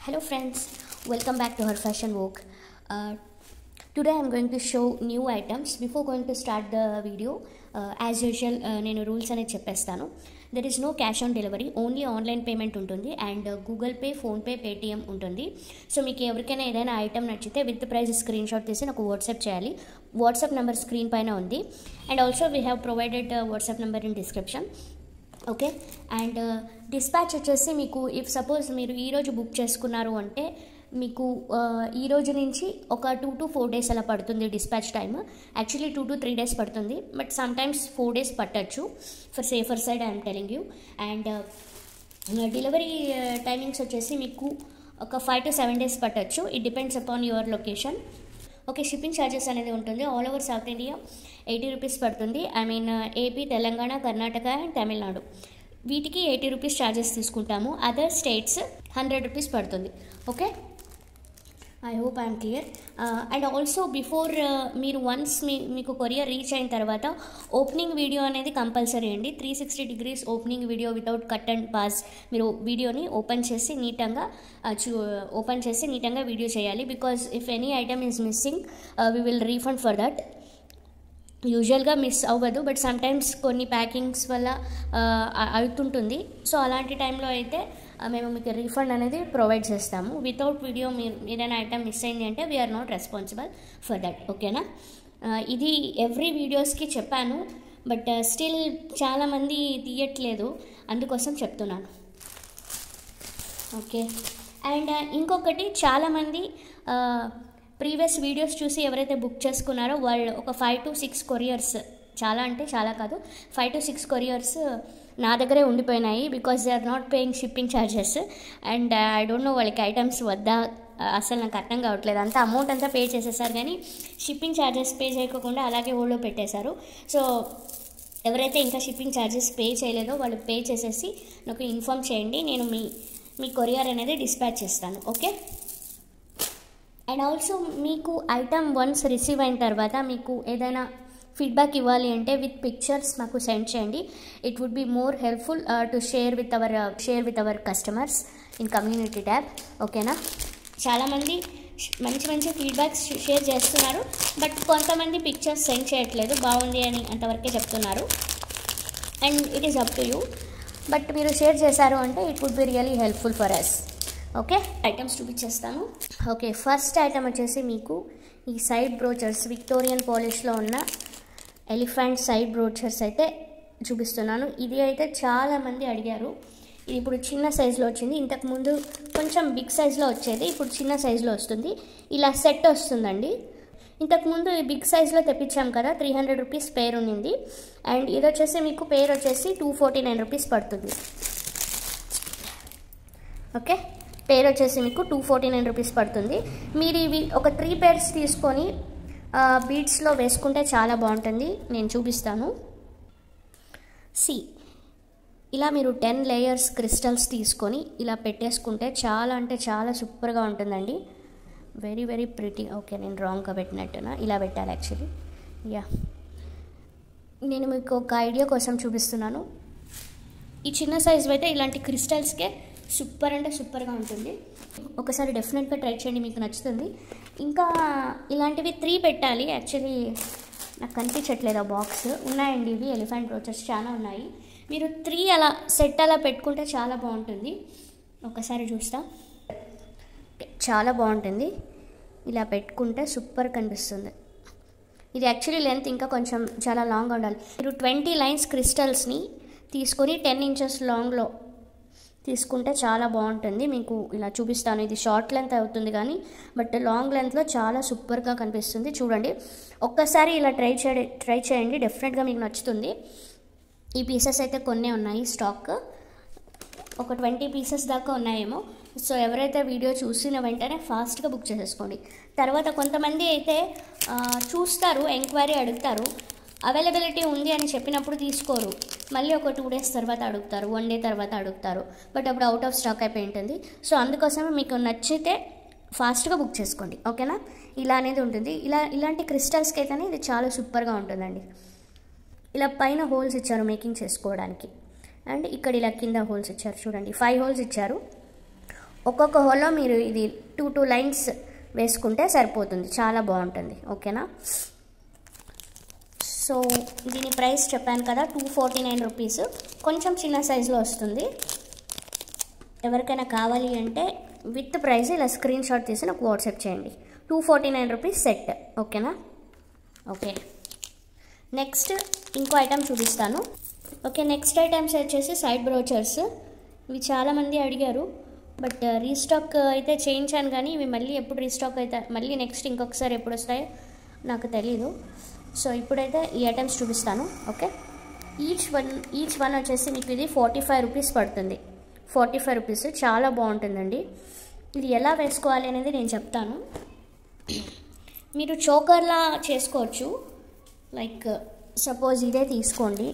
Hello friends, welcome back to Her Fashion Walk. Today I am going to show new items. Before going to start the video, as usual, నేను rules అనేది చెప్పేస్తాను. There is no cash on delivery, only online payment ఉంటుంది and Google pay, PhonePe, Paytm ఉంటుంది. So మీకు ఎవరికైనా ఏదైనా item నచ్చితే with price screen shot తీసి నాకు వాట్సాప్ చేయాలి. వాట్సాప్ నెంబర్ స్క్రీన్ పైన ఉంది and also we have provided WhatsApp number in description. Okay, and dispatch వచ్చేసి మీకు ఇఫ్ సపోజ్ మీరు ఈరోజు బుక్ చేసుకున్నారు అంటే మీకు ఈ రోజు నుంచి ఒక 2 to 4 days అలా పడుతుంది dispatch time. Actually 2 to 3 days పడుతుంది, బట్ సమ్టైమ్స్ 4 days పట్టచ్చు. For safer side I'm telling you. And delivery timings వచ్చేసి మీకు ఒక 5 to 7 days పట్టచ్చు. It depends upon your location. Okay, shipping charges అనేది ఉంటుంది. All over South India 80 rupees పడుతుంది. I mean AP, Telangana, Karnataka and Tamil Nadu వీటికి 80 rupees charges తీసుకుంటాము. అదర్ స్టేట్స్ 100 రూపీస్ పడుతుంది. Okay, I hope I'm clear. And also before మీరు once మీకు courier reach అయిన తర్వాత ఓపెనింగ్ వీడియో అనేది కంపల్సరీ అండి. 360 degrees opening video without cut and pass. మీరు వీడియోని ఓపెన్ చేసి నీట్గా వీడియో చేయాలి. Because if any item is missing we will refund for that. యూజువల్గా మిస్ అవ్వదు, బట్ సమ్టైమ్స్ కొన్ని ప్యాకింగ్స్ వల్ల అవుతుంటుంది. సో అలాంటి టైంలో అయితే మేము మీకు రీఫండ్ అనేది ప్రొవైడ్ చేస్తాము. వితౌట్ వీడియో మీరు ఏదైనా ఐటమ్ మిస్ అయింది అంటే we are not responsible for that. ఓకేనా, ఇది ఎవ్రీ వీడియోస్కి చెప్పాను, బట్ స్టిల్ చాలామంది తీయట్లేదు, అందుకోసం చెప్తున్నాను. ఓకే, అండ్ ఇంకొకటి చాలామంది ప్రీవియస్ వీడియోస్ చూసి ఎవరైతే బుక్ చేసుకున్నారో వాళ్ళు ఒక 5 to 6 కొరియర్స్, చాలా అంటే చాలా కాదు, 5 to 6 కొరియర్స్ నా దగ్గరే ఉండిపోయినాయి. Because they are not paying shipping charges and I don't know వాళ్ళకి ఐటమ్స్ వద్దా, అసలు నాకు అర్థం కావట్లేదు. అంతా అమౌంట్ అంతా పే చేసేసారు కానీ షిప్పింగ్ ఛార్జెస్ పే చేయకుండా అలాగే హోల్డ్లో పెట్టేశారు. సో ఎవరైతే ఇంకా షిప్పింగ్ ఛార్జెస్ పే చేయలేదో వాళ్ళు పే చేసేసి నాకు ఇన్ఫామ్ చేయండి, నేను మీ కొరియర్ అనేది డిస్పాచ్ చేస్తాను. ఓకే, అండ్ ఆల్సో మీకు ఐటమ్ వన్స్ రిసీవ్ అయిన తర్వాత మీకు ఏదైనా ఫీడ్బ్యాక్ ఇవ్వాలి అంటే విత్ పిక్చర్స్ మాకు సెండ్ చేయండి. It would be more helpful to share with our customers in community tab. ఓకేనా, చాలామంది మంచి ఫీడ్బ్యాక్స్ షేర్ చేస్తున్నారు, బట్ కొంతమంది పిక్చర్స్ సెండ్ చేయట్లేదు, బాగుంది అని అంతవరకే చెప్తున్నారు. And it is up to you, but మీరు షేర్ చేశారు అంటే it would be really helpful for us. Okay, items చూపించేస్తాను. ఓకే, ఫస్ట్ ఐటమ్ వచ్చేసి మీకు ఈ సైడ్ బ్రోచర్స్, విక్టోరియన్ పాలిష్లో ఉన్న ఎలిఫెంట్ సైడ్ బ్రోచర్స్ అయితే చూపిస్తున్నాను. ఇది అయితే చాలామంది అడిగారు. ఇది ఇప్పుడు చిన్న సైజులో వచ్చింది, ఇంతకుముందు కొంచెం బిగ్ సైజులో వచ్చేది, ఇప్పుడు చిన్న సైజులో వస్తుంది. ఇలా సెట్ వస్తుందండి. ఇంతకుముందు బిగ్ సైజులో తెప్పించాం కదా, 300 రూపీస్ పేర్ ఉన్నింది. అండ్ ఇది వచ్చేసి మీకు పేర్ వచ్చేసి 249 రూపీస్ పడుతుంది. ఓకే, పేర్ వచ్చేసి మీకు 249 రూపీస్ పడుతుంది. మీరు ఇవి ఒక 3 pairs తీసుకొని బీడ్స్లో వేసుకుంటే చాలా బాగుంటుంది. నేను చూపిస్తాను. ఇలా మీరు 10 layers క్రిస్టల్స్ తీసుకొని ఇలా పెట్టేసుకుంటే చాలా అంటే చాలా సూపర్గా ఉంటుందండి. Very very pretty. ఓకే, నేను రాంగ్గా పెట్టినట్టునా, ఇలా పెట్టాలి యాక్చువల్లీ. నేను మీకు ఒక ఐడియా కోసం చూపిస్తున్నాను. ఈ చిన్న సైజు అయితే ఇలాంటి క్రిస్టల్స్కే సూపర్ అంటే సూపర్గా ఉంటుంది. ఒకసారి డెఫినెట్గా ట్రై చేయండి, మీకు నచ్చుతుంది. ఇంకా ఇలాంటివి 3 పెట్టాలి. యాక్చువల్లీ నాకు కనిపించట్లేదు ఆ బాక్స్. ఉన్నాయండి ఇవి ఎలిఫెంట్ బ్రోచర్స్ చాలా ఉన్నాయి. మీరు 3 అలా సెట్ అలా పెట్టుకుంటే చాలా బాగుంటుంది. ఒకసారి చూస్తా, చాలా బాగుంటుంది. ఇలా పెట్టుకుంటే సూపర్ కనిపిస్తుంది. ఇది యాక్చువల్లీ లెంత్ ఇంకా కొంచెం చాలా లాంగ్గా ఉండాలి. మీరు 20 lines క్రిస్టల్స్ని తీసుకొని 10 inches లాంగ్లో తీసుకుంటే చాలా బాగుంటుంది. మీకు ఇలా చూపిస్తాను. ఇది షార్ట్ లెంత్ అవుతుంది కానీ బట్ లాంగ్ లెంత్లో చాలా సూపర్గా కనిపిస్తుంది. చూడండి, ఒక్కసారి ఇలా ట్రై చేయండి, డెఫినెట్గా మీకు నచ్చుతుంది. ఈ పీసెస్ అయితే కొన్నే ఉన్నాయి స్టాక్, ఒక 20 pieces దాకా ఉన్నాయేమో. సో ఎవరైతే వీడియో చూసిన వెంటనే ఫాస్ట్గా బుక్ చేసేసుకోండి. తర్వాత కొంతమంది అయితే చూస్తారు, ఎంక్వైరీ అడుగుతారు, అవైలబిలిటీ ఉంది అని చెప్పినప్పుడు తీసుకోరు, మళ్ళీ ఒక 2 days తర్వాత అడుగుతారు, 1 day తర్వాత అడుగుతారు, బట్ అప్పుడు అవుట్ ఆఫ్ స్టాక్ అయిపోయి ఉంటుంది. సో అందుకోసమే మీకు నచ్చితే ఫాస్ట్గా బుక్ చేసుకోండి. ఓకేనా, ఇలా అనేది ఉంటుంది. ఇలాంటి క్రిస్టల్స్కి అయితేనే ఇది చాలా సూపర్గా ఉంటుందండి. ఇలా పైన హోల్స్ ఇచ్చారు మేకింగ్ చేసుకోవడానికి, అండ్ ఇక్కడ ఇలా కింద హోల్స్ ఇచ్చారు. చూడండి, 5 holes ఇచ్చారు. ఒక్కొక్క హోల్లో మీరు ఇది 2 లైన్స్ వేసుకుంటే సరిపోతుంది, చాలా బాగుంటుంది. ఓకేనా? సో దీని ప్రైస్ చెప్పాను కదా, 249 రూపీస్. కొంచెం చిన్న సైజులో వస్తుంది. ఎవరికైనా కావాలి అంటే విత్ ప్రైస్ ఇలా స్క్రీన్ షాట్ తీసి నాకు వాట్సాప్ చేయండి. 249 రూపీస్ సెట్. ఓకేనా? ఓకే, నెక్స్ట్ ఇంకో ఐటమ్ చూపిస్తాను. ఓకే, నెక్స్ట్ ఐటమ్స్ వచ్చేసి సైడ్ బ్రోచర్స్. ఇవి చాలామంది అడిగారు, బట్ రీస్టాక్ అయితే చేయించాను, కానీ ఇవి మళ్ళీ ఎప్పుడు రీస్టాక్ అవుతాయి, మళ్ళీ నెక్స్ట్ ఇంకొకసారి ఎప్పుడు వస్తాయో నాకు తెలీదు. సో ఇప్పుడైతే ఈ ఐటమ్స్ చూపిస్తాను. ఓకే, ఈచ్ వన్ వచ్చేసి మీకు ఇది 45 రూపీస్ పడుతుంది. 45 రూపీస్, చాలా బాగుంటుందండి. ఇది ఎలా వేసుకోవాలి అనేది నేను చెప్తాను. మీరు చోకర్లా చేసుకోవచ్చు. లైక్ సపోజ్ ఇదే తీసుకోండి,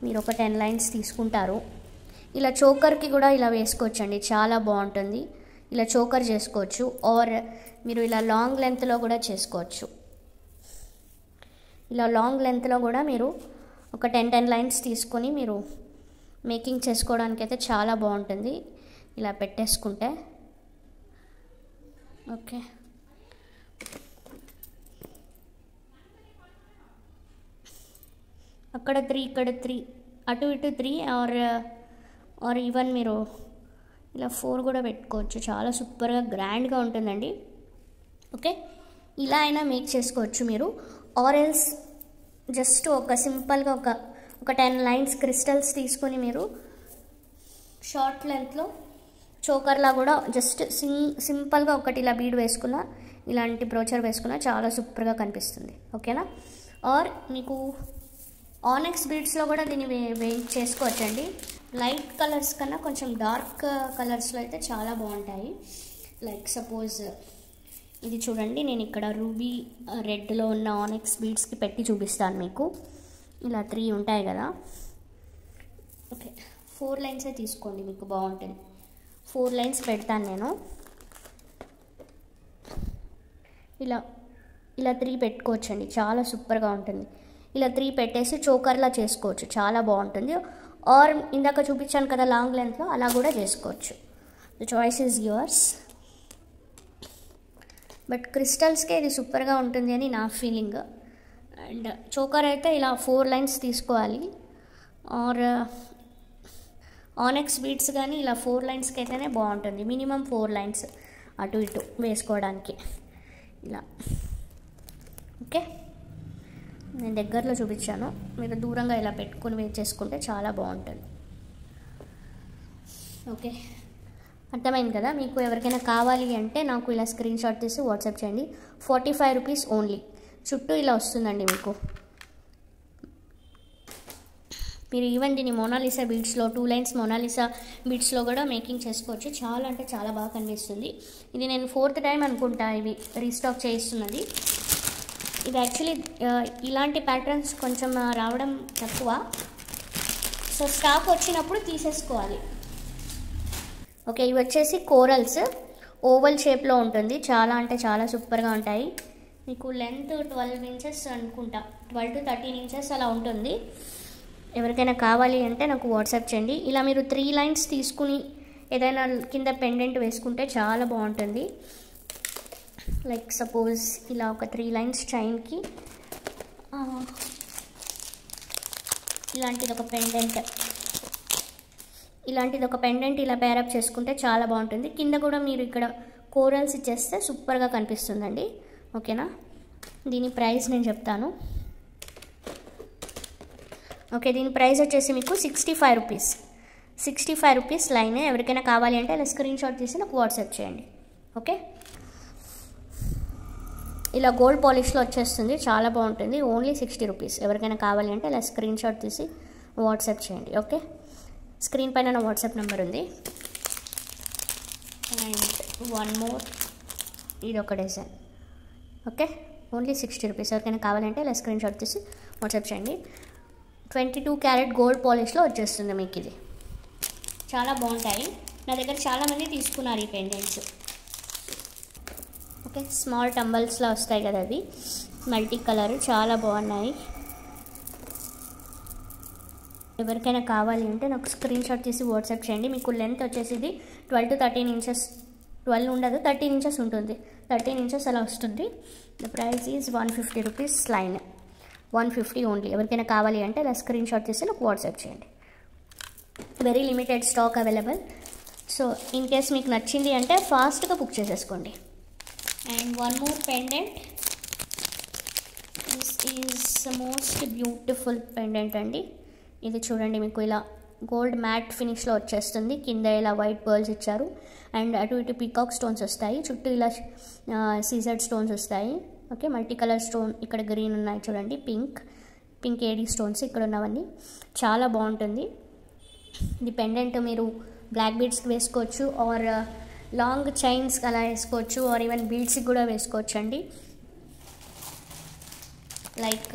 మీరు ఒక 10 లైన్స్ తీసుకుంటారు. ఇలా చోకర్కి కూడా ఇలా వేసుకోవచ్చండి, చాలా బాగుంటుంది. ఇలా చోకర్ చేసుకోవచ్చు, ఆర్ మీరు ఇలా లాంగ్ లెంత్లో కూడా చేసుకోవచ్చు. ఇలా లాంగ్ లెంత్లో కూడా మీరు ఒక 10 లైన్స్ తీసుకొని మీరు మేకింగ్ చేసుకోవడానికి అయితే చాలా బాగుంటుంది ఇలా పెట్టేసుకుంటే. ఓకే, అక్కడ 3, ఇక్కడ 3, అటు ఇటు 3, ఆర్ ఈవెన్ మీరు ఇలా 4 కూడా పెట్టుకోవచ్చు. చాలా సూపర్గా గ్రాండ్గా ఉంటుందండి. ఓకే, ఇలా అయినా మేక్ చేసుకోవచ్చు మీరు. ఆర్ ఎల్స్ జస్ట్ ఒక సింపుల్గా ఒక 10 లైన్స్ క్రిస్టల్స్ తీసుకొని మీరు షార్ట్ లెంత్లో చోకర్లా కూడా జస్ట్ సింపుల్గా ఒకటి ఇలా బీడ్ వేసుకున్న, ఇలాంటి బ్రోచర్ వేసుకున్న చాలా సూపర్గా కనిపిస్తుంది. ఓకేనా? ఆర్ మీకు ఆనెక్స్ బీడ్స్లో కూడా దీన్ని చేసుకోవచ్చండి. లైట్ కలర్స్ కన్నా కొంచెం డార్క్ కలర్స్లో అయితే చాలా బాగుంటాయి. లైక్ సపోజ్ ఇది చూడండి, నేను ఇక్కడ రూబీ రెడ్లో ఉన్న ఆనెక్స్ బీడ్స్కి పెట్టి చూపిస్తాను మీకు. ఇలా 3 ఉంటాయి కదా. ఓకే, 4 లైన్సే తీసుకోండి, మీకు బాగుంటుంది. 4 లైన్స్ పెడతాను నేను. ఇలా 3 పెట్టుకోవచ్చండి, చాలా సూపర్గా ఉంటుంది. ఇలా 3 పెట్టేసి చోకర్లా చేసుకోవచ్చు, చాలా బాగుంటుంది. ఆర్ ఇందాక చూపించాను కదా లాంగ్ లెంత్లో, అలా కూడా చేసుకోవచ్చు. The choice is yours. But క్రిస్టల్స్కే ఇది సూపర్గా ఉంటుంది అని నా ఫీలింగ్. అండ్ చోకర్ అయితే ఇలా 4 లైన్స్ తీసుకోవాలి. ఆర్ ఆనెక్స్ బీడ్స్ కానీ ఇలా 4 లైన్స్కి అయితేనే బాగుంటుంది. మినిమం 4 లైన్స్ అటు ఇటు వేసుకోవడానికి ఇలా. ఓకే, నేను దగ్గరలో చూపించాను, మీరు దూరంగా ఇలా పెట్టుకొని వేట్ చేసుకుంటే చాలా బాగుంటుంది. ఓకే, అర్థమైంది కదా? మీకు ఎవరికైనా కావాలి అంటే నాకు ఇలా స్క్రీన్ షాట్ తీసి వాట్సాప్ చేయండి. 45 రూపీస్ ఓన్లీ. చుట్టూ ఇలా వస్తుందండి మీకు. మీరు ఈవెన్ దీన్ని మోనాలిసా బీడ్స్లో 2 లైన్స్ మోనాలిసా బీడ్స్లో కూడా మేకింగ్ చేసుకోవచ్చు. చాలా అంటే చాలా బాగా కనిపిస్తుంది. ఇది నేను 4th టైం అనుకుంటా ఇవి రీస్టాక్ చేయిస్తున్నది. ఇది యాక్చువల్లీ ఇలాంటి ప్యాటర్న్స్ కొంచెం రావడం తక్కువ. సో స్టాక్ వచ్చినప్పుడు తీసేసుకోవాలి. ఓకే, ఇవి వచ్చేసి కోరల్స్, ఓవల్ షేప్లో ఉంటుంది. చాలా అంటే చాలా సూపర్గా ఉంటాయి. మీకు లెంత్ 12 ఇంచెస్ అనుకుంటా, 12 to 13 ఇంచెస్ అలా ఉంటుంది. ఎవరికైనా కావాలి అంటే నాకు వాట్సాప్ చేయండి. ఇలా మీరు 3 లైన్స్ తీసుకుని ఏదైనా కింద పెండెంట్ వేసుకుంటే చాలా బాగుంటుంది. లైక్ సపోజ్ ఇలా ఒక 3 లైన్స్ చైన్కి ఇలాంటిది ఒక పెండెంట్ ఇలా పేరప్ చేసుకుంటే చాలా బాగుంటుంది. కింద కూడా మీరు ఇక్కడ కోరల్స్ ఇచ్చేస్తే సూపర్గా కనిపిస్తుందండి. ఓకేనా? దీని ప్రైస్ నేను చెప్తాను. ఓకే, దీని ప్రైస్ వచ్చేసి మీకు 65 రూపీస్. 65 rupees line. ఎవరికైనా కావాలి అంటే ఇలా స్క్రీన్ షాట్ తీసి నాకు వాట్సాప్ చేయండి. ఓకే, ఇలా గోల్డ్ పాలిష్లో వచ్చేస్తుంది, చాలా బాగుంటుంది. Only 60 rupees. ఎవరికైనా కావాలి అంటే ఇలా స్క్రీన్ షాట్ తీసి వాట్సాప్ చేయండి. ఓకే, స్క్రీన్ పైన నా వాట్సాప్ నెంబర్ ఉంది. అండ్ వన్ మోర్, ఇది ఒక డిజైన్. Okay, only 60 rupees. ఎవరికైనా కావాలంటే ఇలా స్క్రీన్ షాట్ తీసి వాట్సాప్ చేయండి. 22 క్యారెట్ గోల్డ్ పాలిష్లో వచ్చేస్తుంది మీకు. ఇది చాలా బాగుంటాయి. నా దగ్గర చాలామంది తీసుకున్నారు ఈ పెండెంట్స్. ఓకే, స్మాల్ టంబల్స్లో వస్తాయి కదా, అవి మల్టీ కలర్, చాలా బాగున్నాయి. ఎవరికైనా కావాలి అంటే నాకు స్క్రీన్ షాట్ తీసి వాట్సాప్ చేయండి. మీకు లెంత్ వచ్చేసి ఇది 12 to 13 ఇంచెస్ 12 ఉండదు, 13 ఇంచెస్ ఉంటుంది. 13 ఇంచెస్ అలా వస్తుంది. The price is 150 rupees line, 150 only. ఎవరికైనా కావాలి అంటే అలా స్క్రీన్ షాట్ తీసి నాకు వాట్సాప్ చేయండి. Very limited stock available. So in case మీకు నచ్చింది అంటే ఫాస్ట్గా బుక్ చేసేసుకోండి. And one more pendant. This is most beautiful pendant అండి. ఇది చూడండి, మీకు ఇలా గోల్డ్ మ్యాట్ ఫినిష్లో వచ్చేస్తుంది. కింద ఇలా వైట్ పర్ల్స్ ఇచ్చారు అండ్ అటు ఇటు పీకాక్ స్టోన్స్ వస్తాయి. చుట్టూ ఇలా సీజర్డ్ స్టోన్స్ వస్తాయి. ఓకే, మల్టీ కలర్ స్టోన్ ఇక్కడ గ్రీన్ ఉన్నాయి చూడండి, పింక్ ఏడీ స్టోన్స్ ఇక్కడ ఉన్నవన్నీ. చాలా బాగుంటుంది. ఇది పెండెంట్ మీరు బ్లాక్ బీడ్స్కి వేసుకోవచ్చు, ఆర్ లాంగ్ చైన్స్కి అలా వేసుకోవచ్చు, ఆర్ ఈవెన్ బీడ్స్కి కూడా వేసుకోవచ్చు అండి. లైక్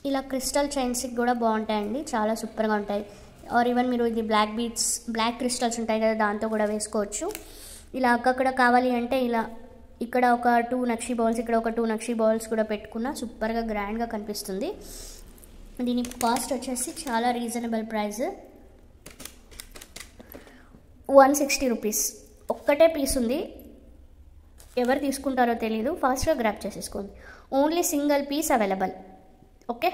ఇలా క్రిస్టల్ చైన్స్కి కూడా బాగుంటాయండి, చాలా సూపర్గా ఉంటాయి. ఆర్ ఈవెన్ మీరు ఇది బ్లాక్ బీడ్స్, బ్లాక్ క్రిస్టల్స్ ఉంటాయి కదా, దాంతో కూడా వేసుకోవచ్చు. ఇలా అక్కడ కావాలి అంటే ఇలా ఇక్కడ ఒక 2 నక్షి బాల్స్, ఇక్కడ ఒక 2 నక్షి బాల్స్ కూడా పెట్టుకున్నా సూపర్గా గ్రాండ్గా కనిపిస్తుంది. దీని కాస్ట్ వచ్చేసి చాలా రీజనబుల్ ప్రైస్, 160 రూపీస్. ఒక్కటే పీస్ ఉంది, ఎవరు తీసుకుంటారో తెలీదు, ఫాస్ట్గా గ్రాప్ చేసేసుకోండి. Only single piece available. Okay,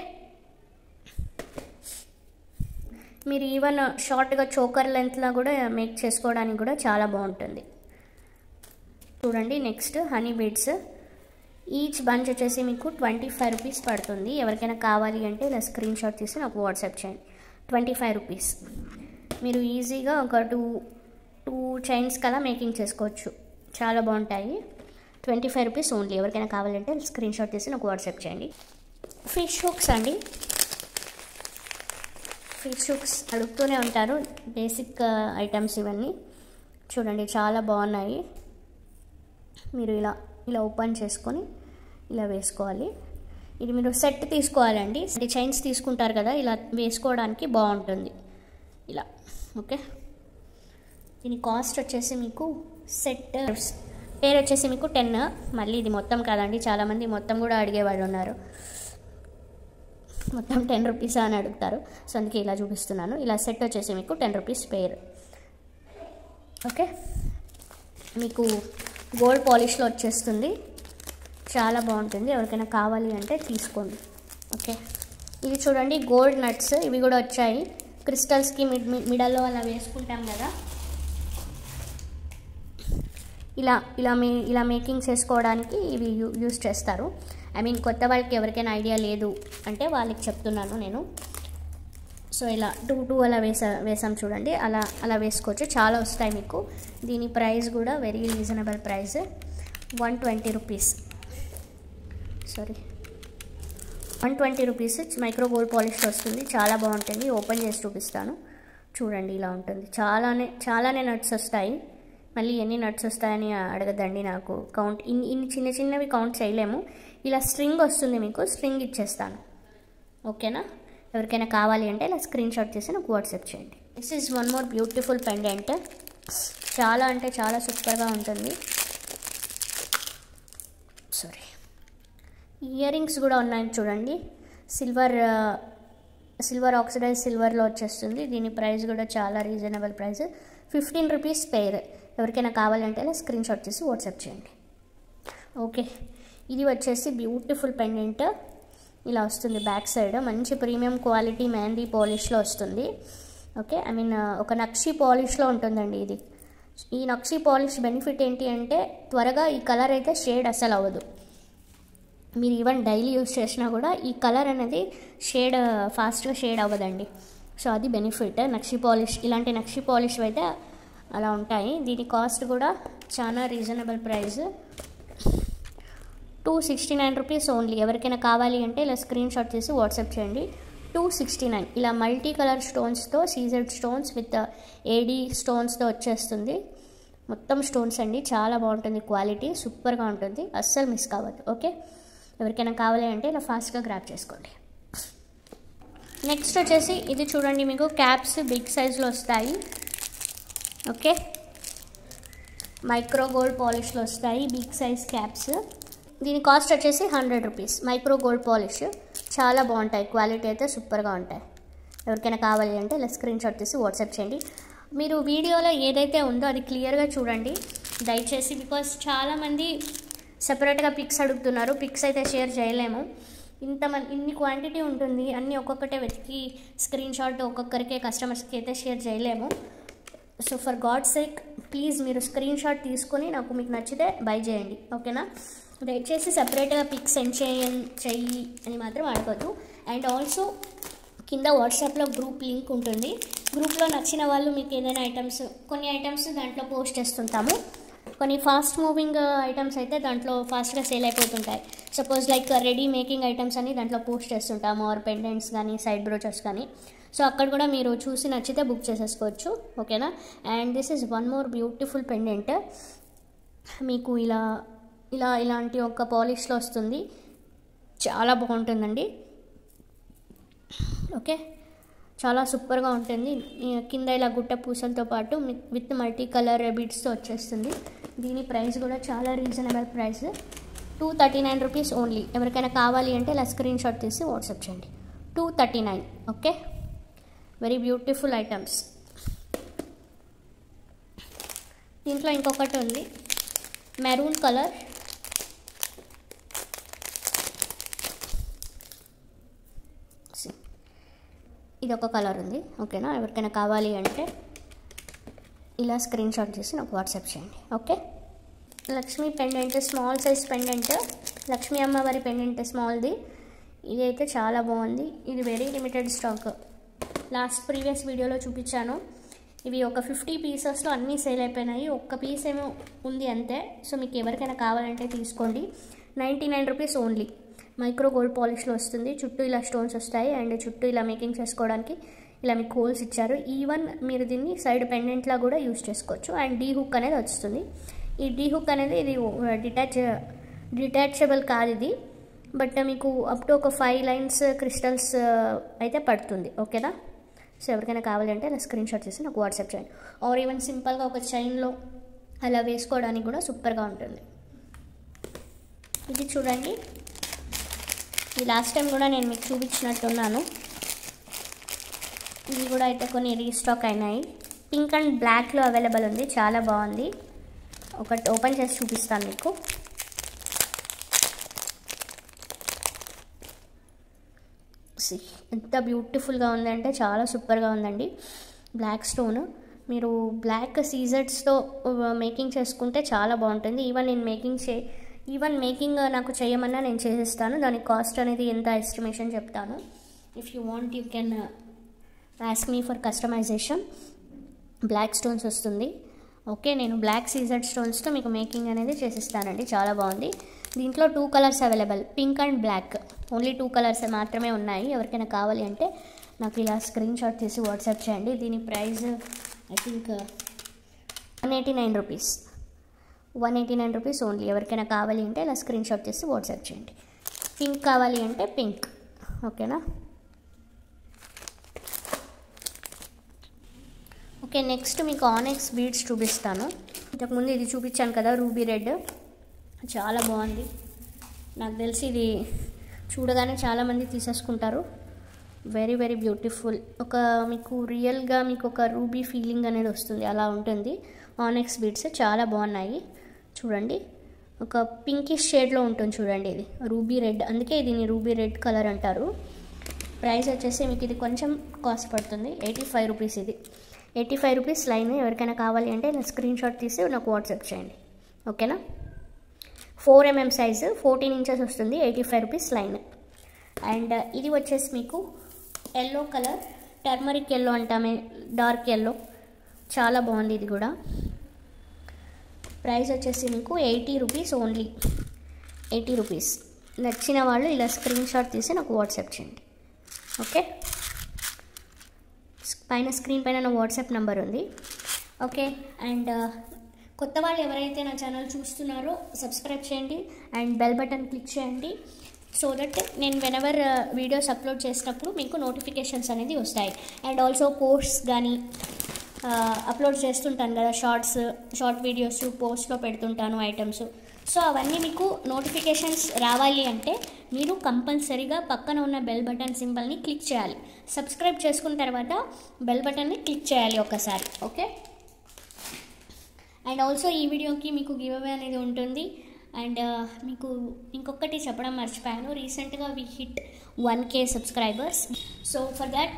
మీరు ఈవెన్ షార్ట్గా చోకర్ లెంత్లా కూడా మేక్ చేసుకోవడానికి కూడా చాలా బాగుంటుంది. చూడండి, next honey beads. Each bunch వచ్చేసి మీకు 25 రూపీస్ పడుతుంది. ఎవరికైనా కావాలి అంటే ఇలా స్క్రీన్ షాట్ తీసి నాకు వాట్సాప్ చేయండి. 25 రూపీస్. మీరు ఈజీగా ఒక టూ చైన్స్ కలా మేకింగ్ చేసుకోవచ్చు, చాలా బాగుంటాయి. 25 రూపీస్ ఓన్లీ. ఎవరికైనా కావాలంటే స్క్రీన్ షాట్ తీసి నాకు వాట్సాప్ చేయండి. ఫిష్ హుక్స్ అండి. ఫిష్ హుక్స్ అడుగుతూనే ఉంటారు, బేసిక్ ఐటమ్స్ ఇవన్నీ. చూడండి, చాలా బాగున్నాయి. మీరు ఇలా ఓపెన్ చేసుకొని ఇలా వేసుకోవాలి. ఇది మీరు సెట్ తీసుకోవాలండి. చైన్స్ తీసుకుంటారు కదా, ఇలా వేసుకోవడానికి బాగుంటుంది ఇలా. ఓకే, దీని కాస్ట్ వచ్చేసి మీకు సెట్ పేరు వచ్చేసి మీకు 10. మళ్ళీ ఇది మొత్తం కాదండి, చాలామంది మొత్తం కూడా అడిగేవాళ్ళు ఉన్నారు. మొత్తం 10 రూపీస్ అని అడుగుతారు, సో అందుకే ఇలా చూపిస్తున్నాను. ఇలా సెట్ వచ్చేసి మీకు 10 రూపీస్ పేరు. ఓకే, మీకు గోల్డ్ పాలిష్లో వచ్చేస్తుంది, చాలా బాగుంటుంది. ఎవరికైనా కావాలి అంటే తీసుకోండి. ఓకే, ఇది చూడండి, గోల్డ్ నట్స్ ఇవి కూడా వచ్చాయి. క్రిస్టల్స్కి మిడల్లో అలా వేసుకుంటాం కదా, ఇలా మేకింగ్ చేసుకోవడానికి ఇవి యూజ్ చేస్తారు. ఐ మీన్ కొత్త వాళ్ళకి ఎవరికైనా ఐడియా లేదు అంటే వాళ్ళకి చెప్తున్నాను నేను. సో ఇలా 2 అలా వేసాం చూడండి, అలా వేసుకోవచ్చు. చాలా వస్తాయి మీకు. దీని ప్రైస్ కూడా very reasonable price, 120 rupees. 120 rupees. Micro gold polish వస్తుంది, చాలా బాగుంటుంది. ఓపెన్ చేసి చూపిస్తాను చూడండి, ఇలా ఉంటుంది. చాలానే నట్స్ వస్తాయి. మళ్ళీ ఎన్ని నట్స్ వస్తాయని అడగదండి నాకు, కౌంట్ ఇన్ని చిన్నవి కౌంట్ చేయలేము. ఇలా స్ట్రింగ్ వస్తుంది మీకు, స్ట్రింగ్ ఇచ్చేస్తాను. ఓకేనా, ఎవరికైనా కావాలి అంటే ఇలా స్క్రీన్ షాట్ చేసి నాకు వాట్సాప్ చేయండి. This is one more beautiful pendant. చాలా అంటే చాలా సూపర్గా ఉంటుంది. ఇయర్ రింగ్స్ కూడా ఉన్నాయి చూడండి, సిల్వర్ ఆక్సిడైజ్ సిల్వర్లో వచ్చేస్తుంది. దీని ప్రైస్ కూడా చాలా రీజనబుల్ ప్రైస్, 15 రూపీస్ పేర్. ఎవరికైనా కావాలంటే ఇలా స్క్రీన్ షాట్ చేసి వాట్సాప్ చేయండి. ఓకే, ఇది వచ్చేసి బ్యూటిఫుల్ పెండెంట్, ఇలా వస్తుంది. బ్యాక్ సైడ్ మంచి ప్రీమియం క్వాలిటీ మెహందీ పాలిష్లో వస్తుంది. ఓకే, ఐ మీన్ ఒక నక్షి పాలిష్లో ఉంటుందండి ఇది. ఈ నక్షి పాలిష్ బెనిఫిట్ ఏంటి అంటే త్వరగా ఈ కలర్ అయితే షేడ్ అసలు అవ్వదు. మీరు ఈవెన్ డైలీ యూజ్ చేసినా కూడా ఈ కలర్ అనేది ఫాస్ట్గా షేడ్ అవ్వదండి. సో అది బెనిఫిట్ నక్షి పాలిష్. ఇలాంటి నక్షి పాలిష్ అయితే అలా ఉంటాయి. దీని కాస్ట్ కూడా చాలా రీజనబుల్ ప్రైస్, 269 రూపీస్ ఓన్లీ. ఎవరికైనా కావాలి అంటే ఇలా స్క్రీన్ షాట్ చేసి వాట్సాప్ చేయండి. 269. ఇలా మల్టీ కలర్ స్టోన్స్తో, సీజెడ్ స్టోన్స్ విత్ ఏడీ స్టోన్స్తో వచ్చేస్తుంది. మొత్తం స్టోన్స్ అండి, చాలా బాగుంటుంది. క్వాలిటీ సూపర్గా ఉంటుంది, అస్సలు మిస్ కావద్దు. ఓకే, ఎవరికైనా కావాలి అంటే ఇలా ఫాస్ట్గా గ్రాప్ చేసుకోండి. నెక్స్ట్ వచ్చేసి ఇది చూడండి, మీకు క్యాప్స్ బిగ్ సైజులో వస్తాయి. ఓకే, మైక్రో గోల్డ్ పాలిష్లో వస్తాయి బిగ్ సైజ్ క్యాప్స్. దీని కాస్ట్ వచ్చేసి 100 రూపీస్. మైక్రో గోల్డ్ పాలిష్ చాలా బాగుంటాయి, క్వాలిటీ అయితే సూపర్గా ఉంటాయి. ఎవరికైనా కావాలి అంటే ఇలా స్క్రీన్ షాట్ తీసి వాట్సాప్ చేయండి. మీరు వీడియోలో ఏదైతే ఉందో అది క్లియర్గా చూడండి దయచేసి, బికాస్ చాలామంది సెపరేట్గా పిక్స్ అడుగుతున్నారు. పిక్స్ అయితే షేర్ చేయలేము, ఇన్ని క్వాంటిటీ ఉంటుంది, అన్నీ ఒక్కొక్కటే వెతికి స్క్రీన్ షాట్ ఒక్కొక్కరికే కస్టమర్స్కి అయితే షేర్ చేయలేము. So for God sake please మీరు స్క్రీన్ షాట్ తీసుకొని నాకు మీకు నచ్చితే బై చేయండి, ఓకేనా. దయచేసి సెపరేట్గా పిక్స్ సెండ్ చెయ్యి అని మాత్రం అడగద్దు. అండ్ ఆల్సో కింద వాట్సాప్లో గ్రూప్ లింక్ ఉంటుంది. గ్రూప్లో నచ్చిన వాళ్ళు మీకు ఏదైనా కొన్ని ఐటమ్స్ దాంట్లో పోస్ట్ చేస్తుంటాము. కొన్ని ఫాస్ట్ మూవింగ్ ఐటమ్స్ అయితే దాంట్లో ఫాస్ట్గా సేల్ అయిపోతుంటాయి. Suppose like ready making items అని దాంట్లో పోస్ట్ చేస్తుంటాము, ఆర్ పెండెంట్స్ కానీ సైడ్ బ్రోచర్స్ కానీ. సో అక్కడ కూడా మీరు చూసి నచ్చితే బుక్ చేసేసుకోవచ్చు, ఓకేనా. And this is one more beautiful pendant. మీకు ఇలాంటి ఒక పాలిష్లో వస్తుంది, చాలా బాగుంటుందండి, ఓకే. చాలా సూపర్గా ఉంటుంది. కింద ఇలా గుట్ట పూసలతో పాటు విత్ మల్టీ కలర్ బీడ్స్తో వచ్చేస్తుంది. దీని ప్రైస్ కూడా చాలా రీజనబుల్ ప్రైస్, 239 రూపీస్ ఓన్లీ. ఎవరికైనా కావాలి అంటే ఇలా స్క్రీన్ షాట్ తీసి వాట్సాప్ చేయండి. 239, ఓకే. Very beautiful items. దీంట్లో ఇంకొకటి ఉంది, మెరూన్ కలర్. ఇది ఒక కలర్ ఉంది, ఓకేనా. ఎవరికైనా కావాలి అంటే ఇలా స్క్రీన్ షాట్ చేసి నాకు వాట్సాప్ చేయండి, okay. Lakshmi pendant, small size pendant, Lakshmi అమ్మవారి పెండెంట్ స్మాల్ది. ఇది అయితే చాలా బాగుంది. ఇది వెరీ లిమిటెడ్ స్టాక్. ప్రీవియస్ వీడియోలో చూపించాను. ఇవి ఒక 50 పీసెస్లో అన్నీ సేల్ అయిపోయినాయి, ఒక్క పీస్ ఏమో ఉంది అంతే. సో మీకు ఎవరికైనా కావాలంటే తీసుకోండి. 99 రూపీస్ ఓన్లీ. మైక్రో గోల్డ్ పాలిష్లో వస్తుంది. చుట్టూ ఇలా స్టోన్స్ వస్తాయి అండ్ చుట్టూ ఇలా మేకింగ్ చేసుకోవడానికి ఇలా మీకు హోల్స్ ఇచ్చారు. ఈవెన్ మీరు దీన్ని సైడ్ పెండెంట్లా కూడా యూజ్ చేసుకోవచ్చు. అండ్ డీ హుక్ అనేది వస్తుంది. ఈ డీ హుక్ అనేది ఇది డిటాచబుల్ కాదు ఇది, బట్ మీకు అప్ టు ఒక 5 లైన్స్ క్రిస్టల్స్ అయితే పడుతుంది, ఓకేనా. సో ఎవరికైనా కావాలంటే అలా స్క్రీన్ షాట్ చేసి నాకు వాట్సాప్ చేయండి. ఆర్ ఈవెన్ సింపుల్గా ఒక చైన్లో అలా వేసుకోవడానికి కూడా సూపర్గా ఉంటుంది. ఇది చూడండి, ఇది లాస్ట్ టైం కూడా నేను మీకు చూపించినట్టున్నాను. ఇది కూడా అయితే కొన్ని రీస్టాక్ అయినాయి. పింక్ అండ్ బ్లాక్లో అవైలబుల్ ఉంది, చాలా బాగుంది. ఒకటి ఓపెన్ చేసి చూపిస్తాను మీకు. ఎంత బ్యూటిఫుల్గా ఉందంటే చాలా సూపర్గా ఉందండి. బ్లాక్ స్టోన్, మీరు బ్లాక్ సీజర్స్తో మేకింగ్ చేసుకుంటే చాలా బాగుంటుంది. ఈవెన్ మేకింగ్ నాకు చేయమన్నా నేను చేసేస్తాను. దాని కాస్ట్ అనేది ఎంత ఎస్టిమేషన్ చెప్తాను. If you want you can ask me for customisation. Black stones వస్తుంది, ఓకే. నేను బ్లాక్ సీజర్డ్ స్టోన్స్తో మీకు మేకింగ్ అనేది చేసిస్తానండి, చాలా బాగుంది. దీంట్లో 2 colours available, pink and black. Only 2 colours మాత్రమే ఉన్నాయి. ఎవరికైనా కావాలి అంటే నాకు ఇలా స్క్రీన్ షాట్ తీసి వాట్సాప్ చేయండి. దీని price I think 189 rupees. 189 rupees only. ఎవరికైనా కావాలి అంటే ఇలా స్క్రీన్ షాట్ చేసి వాట్సాప్ చేయండి. పింక్ కావాలి అంటే పింక్, ఓకేనా. ఓకే, నెక్స్ట్ మీకు ఆనెక్స్ బీడ్స్ చూపిస్తాను. ఇంతకుముందు ఇది చూపించాను కదా, రూబీ రెడ్, చాలా బాగుంది. నాకు తెలిసి ఇది చూడగానే చాలామంది తీసేసుకుంటారు. Very very beautiful. మీకు రియల్గా మీకు ఒక రూబీ ఫీలింగ్ అనేది వస్తుంది, అలా ఉంటుంది. ఆనెక్స్ బీడ్స్ చాలా బాగున్నాయి చూడండి. ఒక పింకిష్ షేడ్లో ఉంటుంది చూడండి, ఇది రూబీ రెడ్, అందుకే దీన్ని రూబీ రెడ్ కలర్ అంటారు. ప్రైస్ వచ్చేసి మీకు ఇది కొంచెం కాస్ట్ పడుతుంది, 85 రూపీస్. ఇది 85 రూపీస్ లైన్. ఎవరికైనా కావాలి అంటే నా స్క్రీన్ షాట్ తీసి నాకు వాట్సాప్ చేయండి, ఓకేనా. 4mm సైజు, 14 ఇంచెస్ వస్తుంది, 85 రూపీస్ లైన్. అండ్ ఇది వచ్చేసి మీకు ఎల్లో కలర్, టర్మరిక్ ఎల్లో అంటామే, డార్క్ ఎల్లో, చాలా బాగుంది. ఇది కూడా ప్రైస్ వచ్చేసి మీకు 80 రూపీస్ ఓన్లీ, 80 రూపీస్. నచ్చిన వాళ్ళు ఇలా స్క్రీన్ షాట్ తీసి నాకు వాట్సాప్ చేయండి, ఓకే. స్క్రీన్ పైన నా వాట్సాప్ నెంబర్ ఉంది, ఓకే. అండ్ కొత్త వాళ్ళు ఎవరైతే నా ఛానల్ చూస్తున్నారో సబ్స్క్రైబ్ చేయండి అండ్ బెల్ బటన్ క్లిక్ చేయండి. సో దట్ నేను వెనెవర్ వీడియోస్ అప్లోడ్ చేసినప్పుడు మీకు నోటిఫికేషన్స్ అనేది వస్తాయి. అండ్ ఆల్సో పోస్ట్స్ కానీ అప్లోడ్ చేస్తుంటాను కదా, షార్ట్ వీడియోస్ పోస్ట్లో పెడుతుంటాను ఐటమ్స్. సో అవన్నీ మీకు నోటిఫికేషన్స్ రావాలి అంటే మీరు కంపల్సరీగా పక్కన ఉన్న బెల్ బటన్ సింబల్ని క్లిక్ చేయాలి. సబ్స్క్రైబ్ చేసుకున్న తర్వాత బెల్ బటన్ని క్లిక్ చేయాలి ఒకసారి. ఓకే, అండ్ ఆల్సో ఈ వీడియోకి మీకు గివ్ అవే అనేది ఉంటుంది. అండ్ మీకు ఇంకొకటి చెప్పడం మర్చిపోయాను, రీసెంట్గా we hit 1K subscribers. So for that